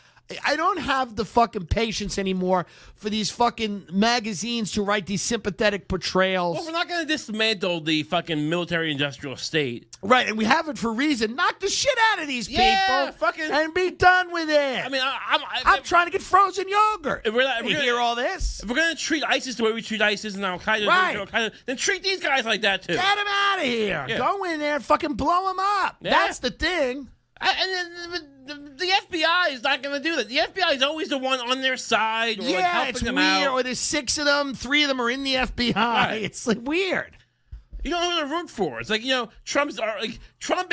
I don't have the fucking patience anymore for these fucking magazines to write these sympathetic portrayals. Well, we're not going to dismantle the fucking military-industrial state. Right, and we have it for a reason. Knock the shit out of these people fucking, and be done with it. I mean, I'm trying to get frozen yogurt. If we're not, you hear all this? If we're going to treat ISIS the way we treat ISIS and Al-Qaeda, Right. Then treat these guys like that, too. Get them out of here. Yeah. Go in there and fucking blow them up. Yeah. That's the thing. And then the FBI is not going to do that. The FBI is always the one on their side or like helping it's them weird. out. Or there's 6 of them, 3 of them are in the FBI. Right. It's like weird. You don't know who to root for. It's like, Trump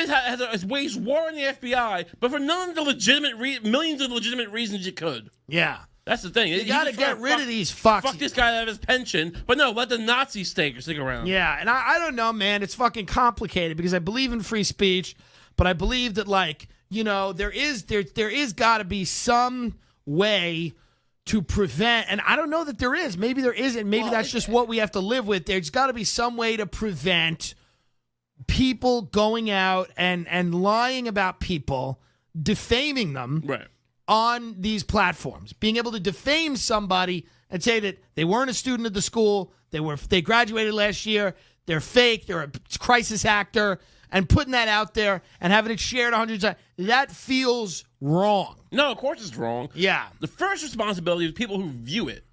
has waged war on the FBI, but for none of the legitimate millions of legitimate reasons you could. Yeah. That's the thing. You got to get rid of these fucks. Fuck this guy out of his pension, but no, let the Nazi stick around. Yeah, and I don't know, man. It's fucking complicated because I believe in free speech, but I believe that, like, there is got to be some way to prevent, and I don't know that there is. Maybe there isn't. Maybe that's just what we have to live with. There's got to be some way to prevent people going out and lying about people, defaming them on these platforms. Being able to defame somebody and say that they weren't a student of the school, they graduated last year, they're fake, they're a crisis actor, and putting that out there and having it shared 100 times, that feels wrong. No, of course it's wrong. Yeah. The first responsibility is people who view it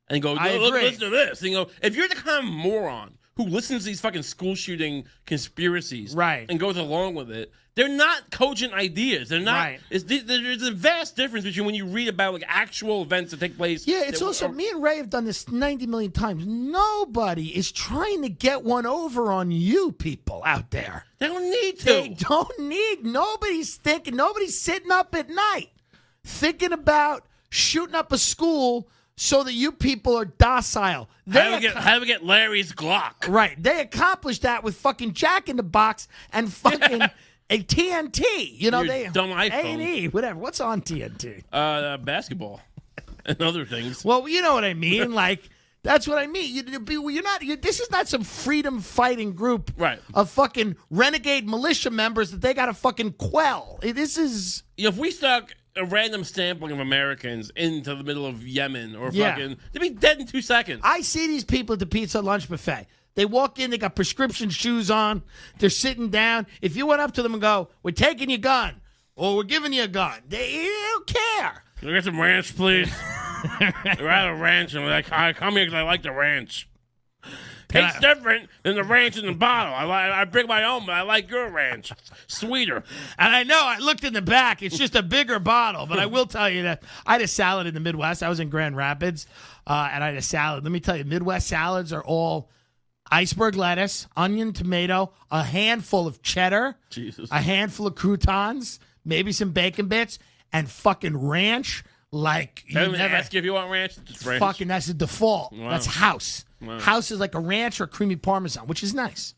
and go, I look, agree. listen to this. And if you're the kind of moron who listens to these fucking school shooting conspiracies and goes along with it, they're not cogent ideas. They're not. Right. There's a vast difference between when you read about like actual events that take place. Yeah, it's also, me and Ray have done this 90 million times. Nobody is trying to get one over on you people out there. They don't need to. They don't need. Nobody's sitting up at night thinking about shooting up a school so that you people are docile. How do we get Larry's Glock? Right. They accomplished that with fucking Jack in the Box and fucking a TNT. Your they dumb iPhone. A&E, whatever. What's on TNT? Basketball and other things. Well, you know what I mean. Like, that's what I mean. This is not some freedom fighting group of fucking renegade militia members that they got to fucking quell. This is. If we stuck a random sampling of Americans into the middle of Yemen or fucking, they'd be dead in 2 seconds. I see these people at the pizza lunch buffet. They walk in, they got prescription shoes on, they're sitting down. If you went up to them and go, "We're taking your gun," or "We're giving you a gun," they don't care. Can I get some ranch, please? We're out of ranch, and I come here because I like the ranch. Tastes different than the ranch in the bottle. I bring my own, but I like your ranch. Sweeter. And I know, I looked in the back. It's just a bigger bottle. But I will tell you that I had a salad in the Midwest. I was in Grand Rapids, and I had a salad. Let me tell you, Midwest salads are all iceberg lettuce, onion, tomato, a handful of cheddar, a handful of croutons, maybe some bacon bits, and fucking ranch. Like, you never ask you if you want ranch. Just ranch. Fucking, that's the default. Wow. That's house. Wow. House is like a ranch or creamy Parmesan, which is nice.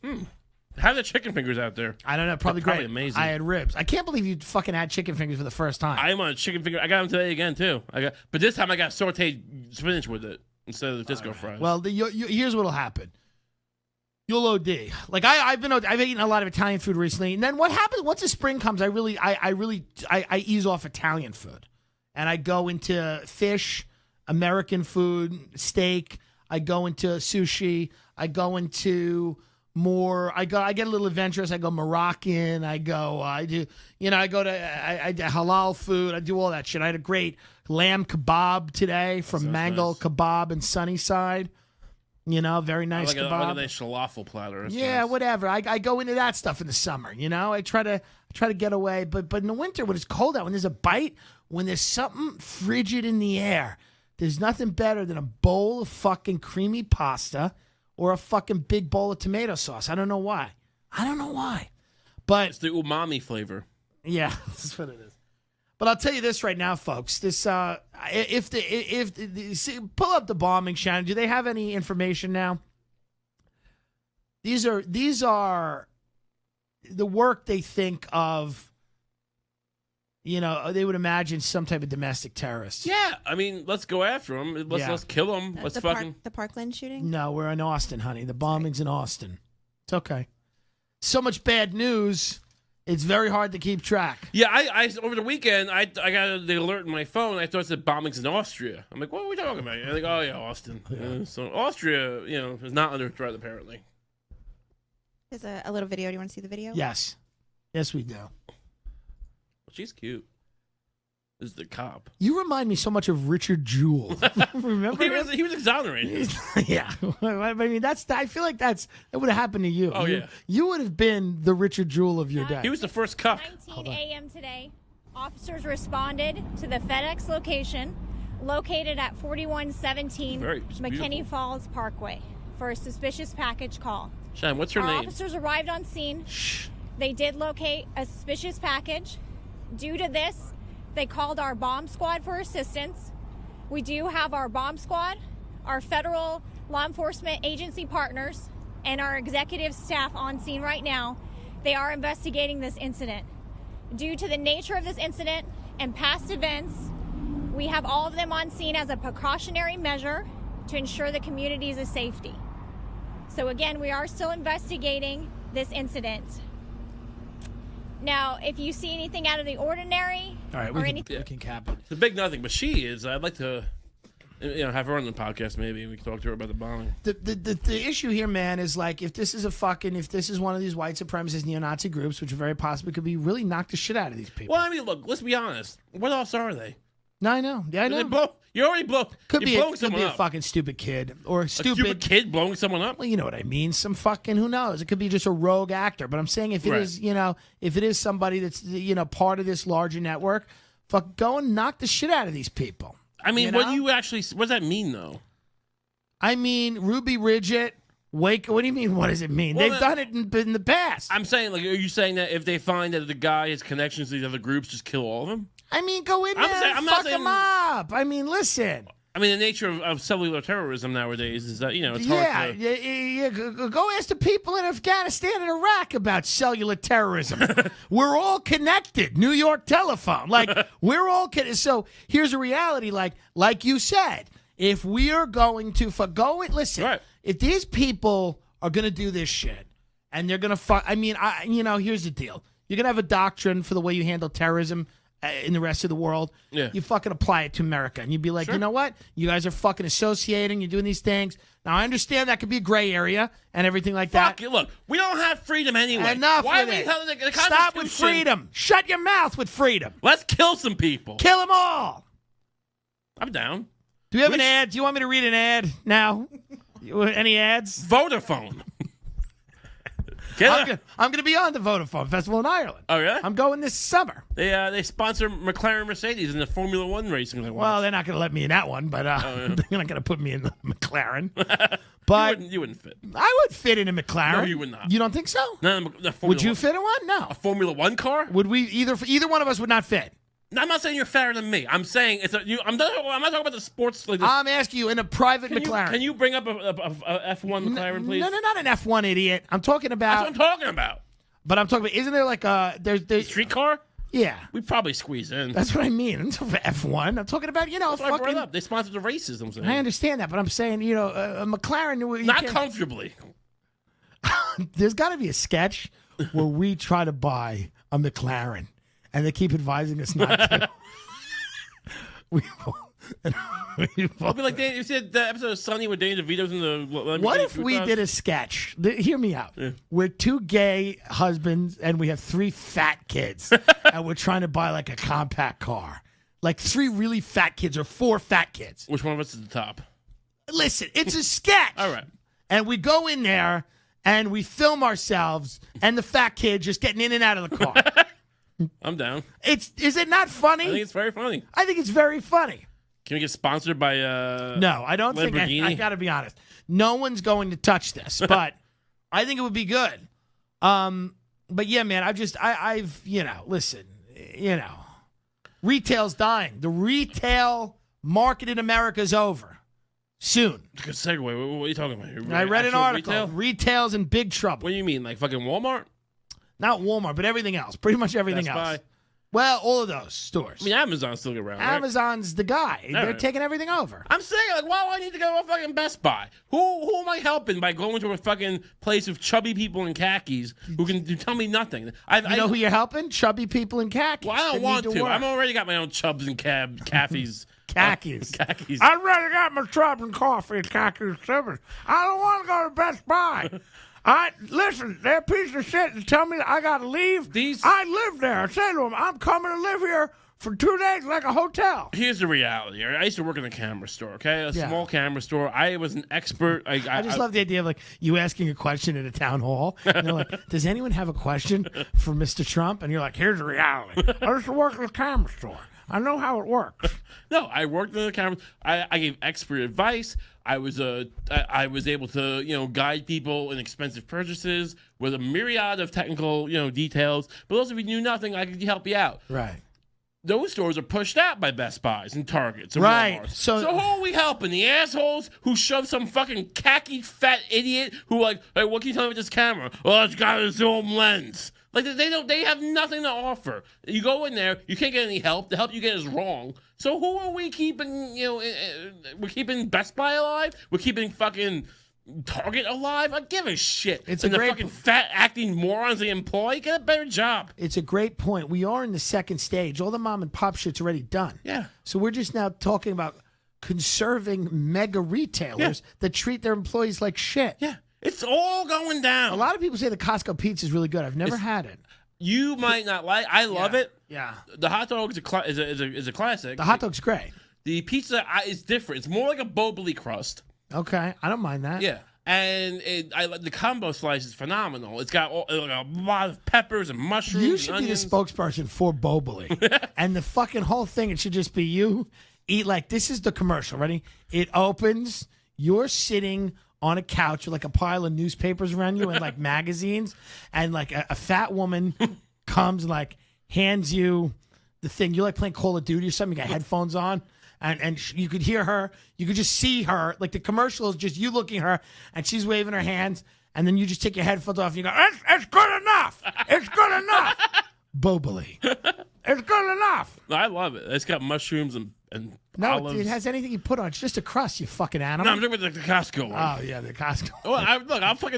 How are the chicken fingers out there? I don't know. Probably great. Amazing. I had ribs. I can't believe you fucking had chicken fingers for the first time. I'm on a chicken finger. I got them today again, too. But this time I got sauteed spinach with it. instead of the disco fries. Well, here's what'll happen. You'll OD. Like I've eaten a lot of Italian food recently, and then what happens once the spring comes? I ease off Italian food, and I go into fish, American food, steak. I go into sushi. I go into more. I get a little adventurous. I go Moroccan. I go to halal food. I do all that shit. I had a great lamb kebab today from Mango Kebab in Sunnyside. Very nice kebab. I like a nice falafel platter. That's nice. Whatever. I go into that stuff in the summer. I try to get away, but in the winter when it's cold out, when there's a bite, when there's something frigid in the air, there's nothing better than a bowl of fucking creamy pasta or a fucking big bowl of tomato sauce. I don't know why. But it's the umami flavor. Yeah, that's what it is. But I'll tell you this right now, folks. This pull up the bombing, Shannon. Do they have any information now? These are the work they think of. They would imagine some type of domestic terrorist. Yeah, I mean, let's go after them. Let's kill them. Let's the Parkland shooting. No, we're in Austin, honey. The bombing's in Austin. It's okay. So much bad news. It's very hard to keep track. Yeah, I over the weekend I got the alert in my phone. I thought it said bombings in Austria. I'm like, what are we talking about? I'm like, oh yeah, Austin. Yeah. So Austria, is not under threat apparently. There's a little video. Do you want to see the video? Yes, we do. She's cute. This is the cop. You remind me so much of Richard Jewell. Remember? He was exonerated. Yeah. I mean, I feel like that would have happened to you. Oh, yeah. You would have been the Richard Jewell of your day. He was the first cop. 19 a.m. today, officers responded to the FedEx location located at 4117 McKinney Falls Parkway for a suspicious package call. Shine, what's her Our name? officers arrived on scene. Shh. They did locate a suspicious package. Due to this, they called our bomb squad for assistance. We do have our bomb squad, our federal law enforcement agency partners, and our executive staff on scene right now. They are investigating this incident. Due to the nature of this incident and past events, we have all of them on scene as a precautionary measure to ensure the community's safety. So again, we are still investigating this incident. Now, if you see anything out of the ordinary, all right, we can cap it. It's a big nothing, but she is. I'd like to, have her on the podcast. Maybe we can talk to her about the bombing. The issue here, man, is like if this is one of these white supremacist neo-Nazi groups, which very possibly could be, really knock the shit out of these people. Well, I mean, look, let's be honest. What else are they? No, I know. Yeah, I know. You already blow. Could be a fucking stupid kid or a stupid kid blowing someone up. Well, you know what I mean. Some fucking who knows. It could be just a rogue actor. But I'm saying if it is, if it is somebody that's part of this larger network, fuck, go and knock the shit out of these people. I mean, what does that mean though? I mean, Ruby Ridgett. What do you mean? What does it mean? Well, they've done it in the past. I'm saying, are you saying that if they find that the guy has connections to these other groups, just kill all of them? I mean, go in there and fuck them up. I mean, listen. I mean, the nature of cellular terrorism nowadays is that, it's hard to... Go ask the people in Afghanistan and Iraq about cellular terrorism. We're all connected. New York telephone. We're all connected. So here's a reality, like you said, if we are going to listen, right. If these people are going to do this shit and they're going to fuck, I mean, here's the deal. You're going to have a doctrine for the way you handle terrorism in the rest of the world. Yeah. You fucking apply it to America. And you'd be like, sure. You know what? You guys are fucking associating. You're doing these things. Now, I understand that could be a gray area and everything like that. Look, we don't have freedom anyway. Enough Why with it. The Stop with freedom. Shut your mouth with freedom. Let's kill some people. Kill them all. I'm down. Do we have an ad? Do you want me to read an ad now? Any ads? Vodafone. I'm going to be on the Vodafone Festival in Ireland. Oh, yeah? I'm going this summer. They sponsor McLaren Mercedes in the Formula One racing. Well, they're not going to let me in that one, but they're not going to put me in the McLaren. But you wouldn't fit. I would fit in a McLaren. No, you would not. You don't think so? No, would you fit in one? No. A Formula One car? Would we either one of us would not fit? No, I'm not saying you're fatter than me. I'm saying I'm not talking about the sports. I'm asking you in a private McLaren. Can you bring up a F1 McLaren, please? No, not an F1, idiot. I'm talking about. That's what I'm talking about. But I'm talking about. Isn't there like a there's street car? Yeah. We probably squeeze in. That's what I mean. I'm talking about F1. I'm talking about, That's why I brought fucking... it up. They sponsored the races, I'm saying. I understand that, but I'm saying, a McLaren... Not comfortably. There's got to be a sketch where we try to buy a McLaren, and they keep advising us not to. I'll be like, you said the episode of Sunny with Danny DeVito's in the... What if we did a sketch? Hear me out. Yeah. We're two gay husbands, and we have 3 fat kids, and we're trying to buy like a compact car. Like 3 really fat kids or 4 fat kids. Which one of us is the top? Listen, it's a sketch. All right. And we go in there, and we film ourselves, and the fat kid just getting in and out of the car. I'm down. Is it not funny? I think it's very funny. I think it's very funny. Can we get sponsored by No, I don't think I got to be honest. No one's going to touch this, but I think it would be good. But yeah, man, I've listen, retail's dying. The retail market in America is over. Soon. Good segue. What are you talking about here? I read an article. Retail? Retail's in big trouble. What do you mean? Like fucking Walmart? Not Walmart, but everything else. Pretty much everything Best else. Buy? Well, all of those stores. I mean, Amazon's still around, right? Amazon's the guy. They're taking everything over. I'm saying, like, why do I need to go to a fucking Best Buy? Who am I helping by going to a fucking place of chubby people in khakis who can tell me nothing? You know who you're helping? Chubby people in khakis. Well, I don't want to. I've already got my own chubs and khakis. Khakis. Khakis. I'd rather got my chubs and coffee and khakis. I don't want to go to Best Buy. Listen, they're a piece of shit to tell me that I got to leave. I live there. I said to them, I'm coming to live here for 2 days like a hotel. Here's the reality. I used to work in a camera store, okay? A small camera store. I was an expert. I just love the idea of, like, you asking a question at a town hall. And they're like, does anyone have a question for Mr. Trump? And you're like, here's the reality. I used to work in a camera store. I know how it works. No, I worked in the camera. I gave expert advice. I was able to guide people in expensive purchases with a myriad of technical details. But also, if you knew nothing, I could help you out. Right. Those stores are pushed out by Best Buys and Targets and right. Walmarts. So who are we helping? The assholes who shove some fucking khaki fat idiot who like, hey, what can you tell me with this camera? Oh, it's got a zoom lens. Like they have nothing to offer. You go in there, you can't get any help. The help you get is wrong. So who are we keeping? We're keeping Best Buy alive. We're keeping fucking Target alive. I give a shit. It's and a the great fucking fat acting morons they employ. Get a better job. It's a great point. We are in the second stage. All the mom and pop shit's already done. Yeah. So we're just now talking about conserving mega retailers that treat their employees like shit. Yeah. It's all going down. A lot of people say the Costco pizza is really good. I've never had it. You might not like. I love it. Yeah. The hot dog is a classic. The hot dog's great. The pizza is different. It's more like a Boboli crust. Okay, I don't mind that. Yeah, and the combo slice is phenomenal. It's got a lot of peppers and mushrooms. You should be the spokesperson for Boboli, and the fucking whole thing. It should just be you eat like this. Is the commercial ready? It opens. You're sitting on a couch with like a pile of newspapers around you and like magazines, and like a fat woman comes and like hands you the thing. You're like playing Call of Duty or something. You got headphones on, and you could hear her. You could just see her. Like the commercial is just you looking at her, and she's waving her hands, and then you just take your headphones off and you go, it's good enough. It's good enough. Boboli. It's good enough. I love it. It's got mushrooms and no, olives. It has anything you put on. It's just a crust, you fucking animal. No, I'm talking about the Costco one. Oh yeah, the Costco. Well,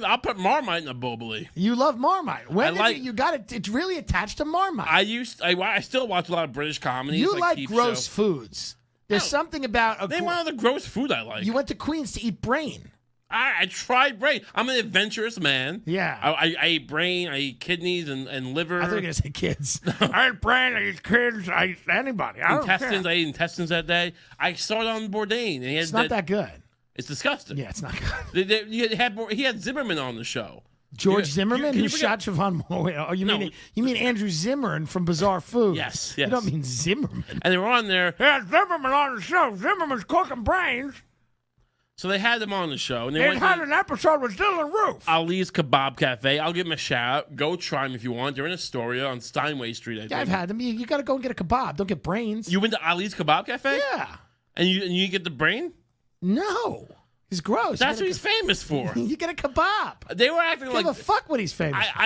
I'll put Marmite in a Boboli. You love Marmite. You got it? It's really attached to Marmite. I still watch a lot of British comedies. You like Peep gross Show. foods. There's something about Name one of the gross food I like. You went to Queens to eat brain. I tried brain. I'm an adventurous man. Yeah. I eat brain. I eat kidneys and liver. I thought you were going to say kids. I eat brain. I eat kids. I eat anybody. I don't care. I ate intestines that day. I saw it on Bourdain. And it's not that good. It's disgusting. Yeah, it's not good. He had Zimmerman on the show. George Zimmerman, who shot Siobhan Moore. Oh, you mean Andrew Zimmern from Bizarre Foods? Yes. You don't mean Zimmerman. And they were on there. Yeah, Zimmerman on the show. Zimmerman's cooking brains. So they had them on the show. And they had an episode with Dylan Roof. Ali's Kebab Cafe. I'll give them a shout out. Go try them if you want. They're in Astoria on Steinway Street, I think. Yeah, I've had them. You got to go and get a kebab. Don't get brains. You went to Ali's Kebab Cafe? Yeah. And you get the brain? No. He's gross. That's what he's famous for. You get a kebab. They were acting like... Give a fuck what he's famous for.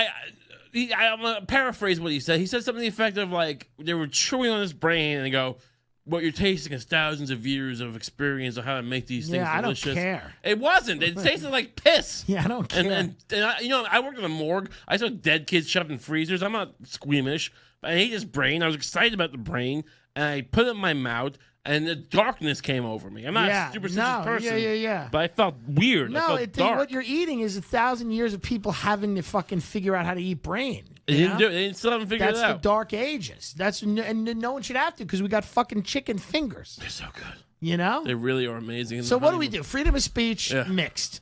I'm gonna paraphrase what he said. He said something to the effect of like they were chewing on his brain and they go, "What you're tasting is thousands of years of experience of how to make these things delicious." I don't care. It wasn't. It tasted like piss. Yeah, I don't care. And I worked in a morgue. I saw dead kids shoved in freezers. I'm not squeamish, but I ate this brain. I was excited about the brain, and I put it in my mouth. And the darkness came over me. I'm not a superstitious person. Yeah. But I felt weird. No, I felt dark. what you're eating is 1,000 years of people having to fucking figure out how to eat brain. They didn't do it. They still haven't figured it out. That's the dark ages. And no one should have to because we got fucking chicken fingers. They're so good. You know? They really are amazing. So what do we do? Freedom of speech, mixed.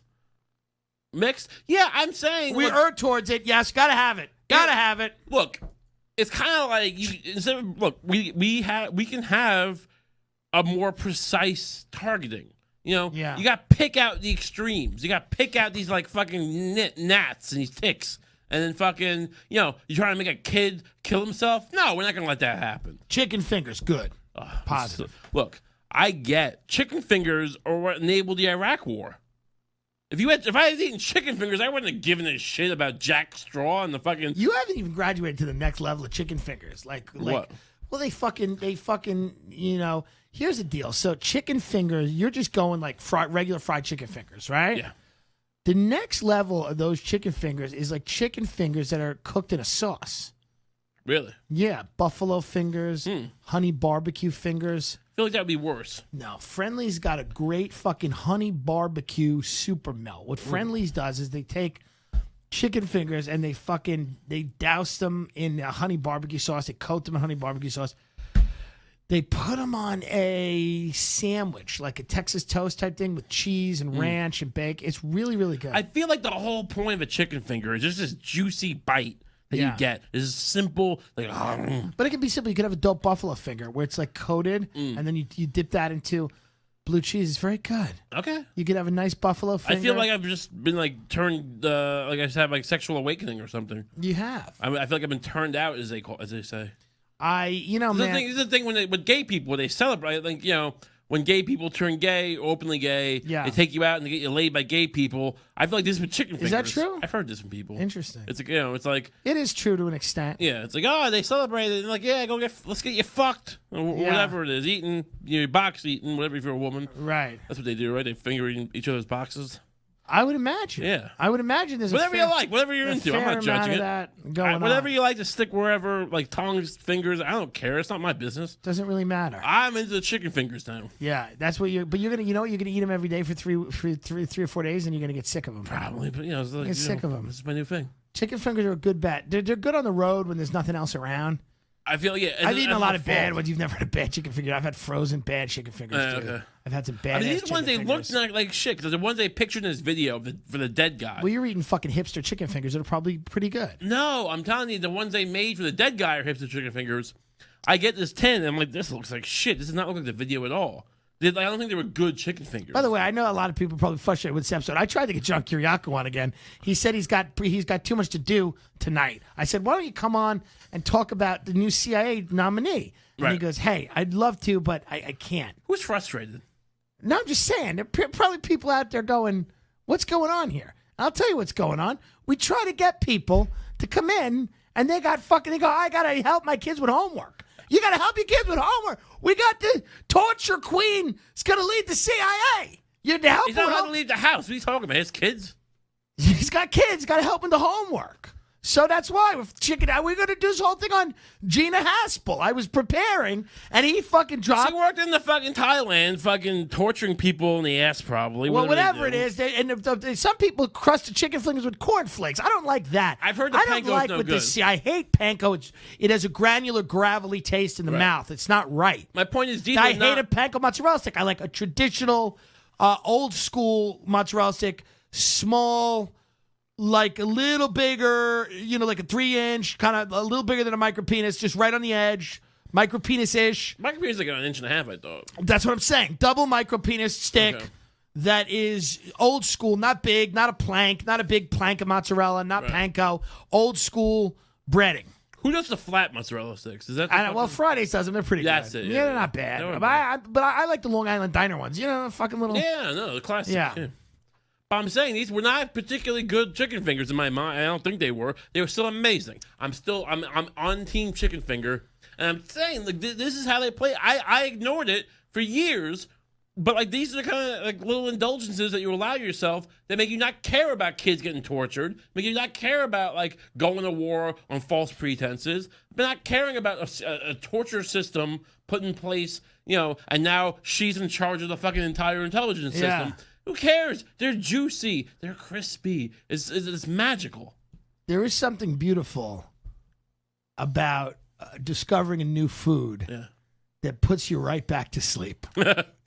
Mixed? Yeah, I'm saying. We err towards it. Yes, gotta have it. Gotta have it. Look, it's kind of like we can have a more precise targeting. You know, you got to pick out the extremes. You got to pick out these like fucking gnats and these ticks. And then fucking, you trying to make a kid kill himself? No, we're not going to let that happen. Chicken fingers, good. Positive. Look, I get chicken fingers are what enabled the Iraq War. If I had eaten chicken fingers, I wouldn't have given a shit about Jack Straw and the fucking... You haven't even graduated to the next level of chicken fingers. Like what? Well, they fucking, here's the deal. So chicken fingers, you're just going like regular fried chicken fingers, right? Yeah. The next level of those chicken fingers is like chicken fingers that are cooked in a sauce. Really? Yeah. Buffalo fingers, honey barbecue fingers. I feel like that would be worse. No, Friendly's got a great fucking honey barbecue super melt. What Friendly's does is they take chicken fingers and they douse them in a honey barbecue sauce. They coat them in honey barbecue sauce. They put them on a sandwich, like a Texas toast type thing with cheese and ranch and bacon. It's really, really good. I feel like the whole point of a chicken finger is just this juicy bite that you get. It's simple, like. But it can be simple. You could have a dope buffalo finger where it's like coated, and then you dip that into blue cheese. It's very good. Okay. You could have a nice buffalo finger. I feel like I've just been like turned, like I just had like sexual awakening or something. You have. I feel like I've been turned out, as they say. Man. This is the thing with gay people, they celebrate, like, when gay people turn gay, openly gay, they take you out and they get you laid by gay people. I feel like this is with chicken fingers. Is that true? I've heard this from people. Interesting. It's like, it's like. It is true to an extent. Yeah, it's like, oh, they celebrate it. And like, yeah, let's get you fucked. Or whatever it is. Eating, box eating, whatever if you're a woman. Right. That's what they do, right? They finger each other's boxes. I would imagine. Yeah. I would imagine there's whatever you like, whatever you're into. I'm not judging it. That going whatever on. you like to stick wherever, like tongs, fingers, I don't care. It's not my business. Doesn't really matter. I'm into the chicken fingers now. Yeah, that's what but you're gonna, you're gonna eat them every day for three or 4 days, and you're gonna get sick of them. Probably, but it's like, get sick of them. This is my new thing. Chicken fingers are a good bet. They're good on the road when there's nothing else around. I feel I've eaten a lot of bad ones. You've never had a bad chicken finger. I've had frozen bad chicken fingers too. Okay. I've had some bad. These ones they looked like shit because the ones they pictured in this video for the dead guy. Well, you're eating fucking hipster chicken fingers that are probably pretty good. No, I'm telling you, the ones they made for the dead guy are hipster chicken fingers. I get this 10, and I'm like, this looks like shit. This does not look like the video at all. I don't think they were good chicken fingers. By the way, I know a lot of people are probably frustrated with this episode. I tried to get John Kiriakou on again. He said he's got too much to do tonight. I said, why don't you come on and talk about the new CIA nominee? And he goes, hey, I'd love to, but I can't. Who's frustrated? No, I'm just saying. There are probably people out there going, what's going on here? I'll tell you what's going on. We try to get people to come in, and they go, I got to help my kids with homework. You got to help your kids with homework. We got the torture queen. It's going to lead the CIA. You to help. He's not allowed to leave the house. What are you talking about? His kids? He's got kids. Got to help with the homework. So that's why we're going to do this whole thing on Gina Haspel. I was preparing, and he fucking dropped. She worked in the fucking Thailand, fucking torturing people in the ass, probably. Well, whatever it is, some people crust the chicken fingers with cornflakes. I don't like that. I've heard the panko's no good. I hate panko. It has a granular, gravelly taste in the mouth. It's not right. My point is, I hate a panko mozzarella stick. I like a traditional, old school mozzarella stick, small. Like a little bigger, like a 3-inch, kind of a little bigger than a micro penis, just right on the edge, micro penis-ish. Micro penis is like an inch and a half, I thought. That's what I'm saying. Double micro penis stick that is old school, not big, not a plank, not a big plank of mozzarella, not panko, old school breading. Who does the flat mozzarella sticks? Is that Fridays does them. They're pretty good. That's it. Yeah, they're not bad. But I like the Long Island Diner ones. Fucking little. Yeah, no, the classic. Yeah. But I'm saying these were not particularly good chicken fingers in my mind. I don't think they were. They were still amazing. I'm on team chicken finger, and I'm saying like this is how they play. I ignored it for years, but like these are the kind of like little indulgences that you allow yourself that make you not care about kids getting tortured, make you not care about like going to war on false pretenses, but not caring about a torture system put in place, and now she's in charge of the fucking entire intelligence system. Who cares? They're juicy. They're crispy. It's magical. There is something beautiful about discovering a new food that puts you right back to sleep.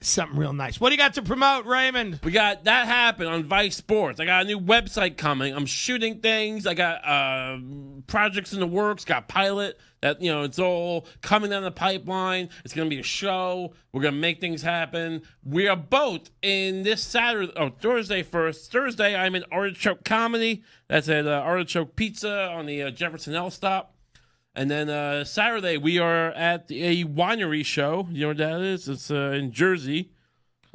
Something real nice. What do you got to promote, Raymond? We got that happen on Vice Sports. I got a new website coming. I'm shooting things. I got projects in the works. Got pilot that it's all coming down the pipeline. It's gonna be a show. We're gonna make things happen. We are both in this Thursday first. Thursday I'm in Artichoke Comedy. That's at Artichoke Pizza on the Jefferson L stop. And then Saturday, we are at a winery show. You know what that is? It's in Jersey.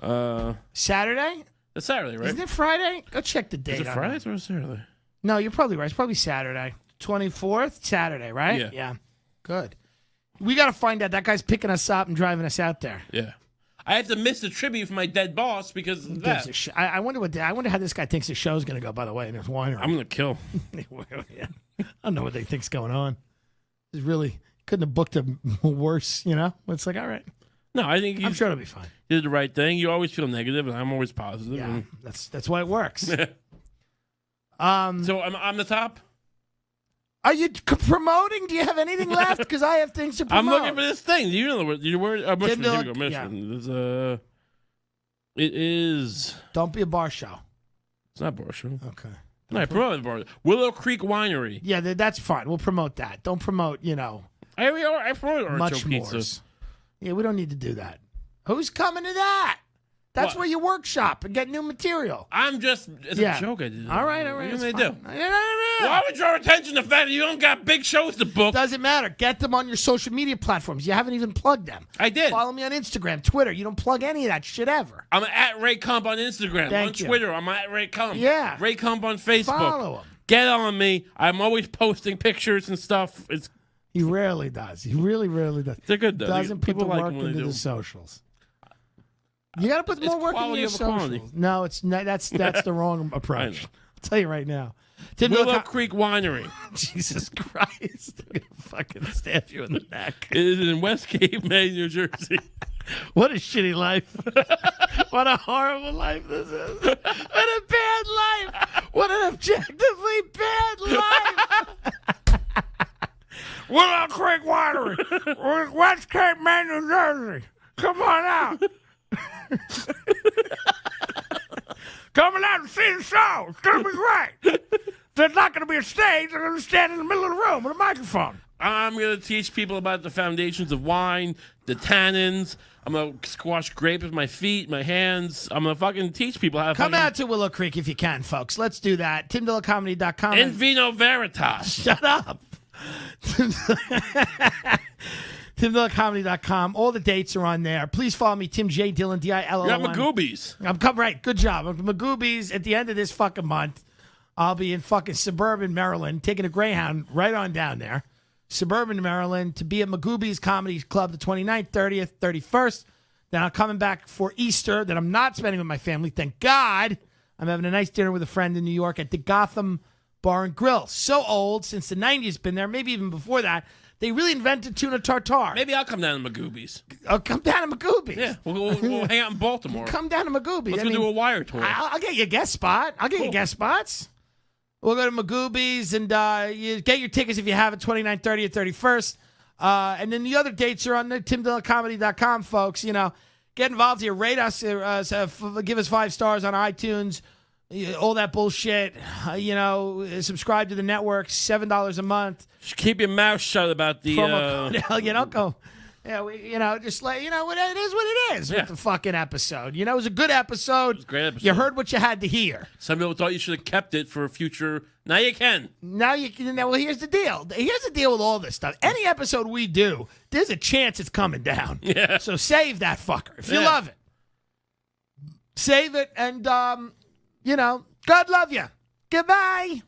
Saturday? It's Saturday, right? Isn't it Friday? Go check the date. Is it Friday or Saturday? No, you're probably right. It's probably Saturday. 24th? Saturday, right? Yeah. Good. We got to find out. That guy's picking us up and driving us out there. Yeah. I have to miss the tribute for my dead boss because of that. I wonder how this guy thinks the show's going to go, by the way, in his winery. I'm going to kill. Yeah. I don't know what they think's going on. It's really couldn't have booked a worse, It's like, all right. No, I think I'm sure it'll be fine. You did the right thing. You always feel negative, and I'm always positive. Yeah, and... that's why it works. So I'm the top. Are you promoting? Do you have anything left? Because I have things to promote. I'm looking for this thing. Do you know the word? Mission. Here we go. Mission. Yeah. It is. Don't be a bar show. It's not a bar show. Okay. No, I promote the bar. Willow Creek Winery. Yeah, that's fine. We'll promote that. Don't promote, I promote much more. Yeah, we don't need to do that. Who's coming to that? That's where you workshop and get new material. It's a joke I did. All right. What do they do? No. Why would your attention to the fact that you don't got big shows to book? Doesn't matter. Get them on your social media platforms. You haven't even plugged them. I did. Follow me on Instagram, Twitter. You don't plug any of that shit ever. I'm at Ray Kump on Instagram. Thank you. Twitter, I'm at Ray Kump. Yeah. Ray Kump on Facebook. Follow him. Get on me. I'm always posting pictures and stuff. He rarely does. He really rarely does. They're good, though. Doesn't put the People like work them when into they do. the socials. You got to put more work into your socials. No, it's not. That's the wrong approach. I'll tell you right now. Willow Creek Winery. Jesus Christ. I'm going to fucking stab you in the neck. It is in West Cape, May, New Jersey. What a shitty life. What a horrible life this is. What a bad life. What an objectively bad life. Willow Creek Winery. West Cape, May, New Jersey. Come on out. Coming out and see the show. It's going to be great. There's not going to be a stage. They're going to stand in the middle of the room with a microphone. I'm going to teach people about the foundations of wine, the tannins. I'm going to squash grapes with my feet, my hands. I'm going to fucking teach people how to come out to Willow Creek if you can, folks. Let's do that. TimDillonComedy.com. In Vino Veritas. Shut up. TimDillonComedy.com. All the dates are on there. Please follow me, Tim J. Dillon, D-I-L-L-O-N. You're at Magoobies. I'm coming, right. Good job. I'm at Magoobies at the end of this fucking month. I'll be in fucking suburban Maryland, taking a Greyhound right on down there. Suburban Maryland to be at Magoobies Comedy Club the 29th, 30th, 31st. Then I'm coming back for Easter that I'm not spending with my family. Thank God. I'm having a nice dinner with a friend in New York at the Gotham Bar and Grill. So old, since the 90s, been there, maybe even before that. They really invented tuna tartare. Maybe I'll come down to Magoobies. I'll come down to Magoobies. Yeah, we'll hang out in Baltimore. Come down to Magoobies. Let's go do a wire tour. I'll get you a guest spot. I'll get you guest spots. We'll go to Magoobies and you get your tickets if you have it, 29th, 30th, 31st. And then the other dates are on the TimDillonComedy.com, folks. Get involved here. Rate us. Give us 5 stars on iTunes. All that bullshit. Subscribe to the network. $7 a month. Just keep your mouth shut about the. Don't go. Yeah, just like it is what it is with the fucking episode. It was a good episode. It was a great episode. You heard what you had to hear. Some people thought you should have kept it for a future. Now you can. Now you can. Well, here's the deal. Here's the deal with all this stuff. Any episode we do, there's a chance it's coming down. Yeah. So save that fucker if you love it. Save it and God love you. Goodbye.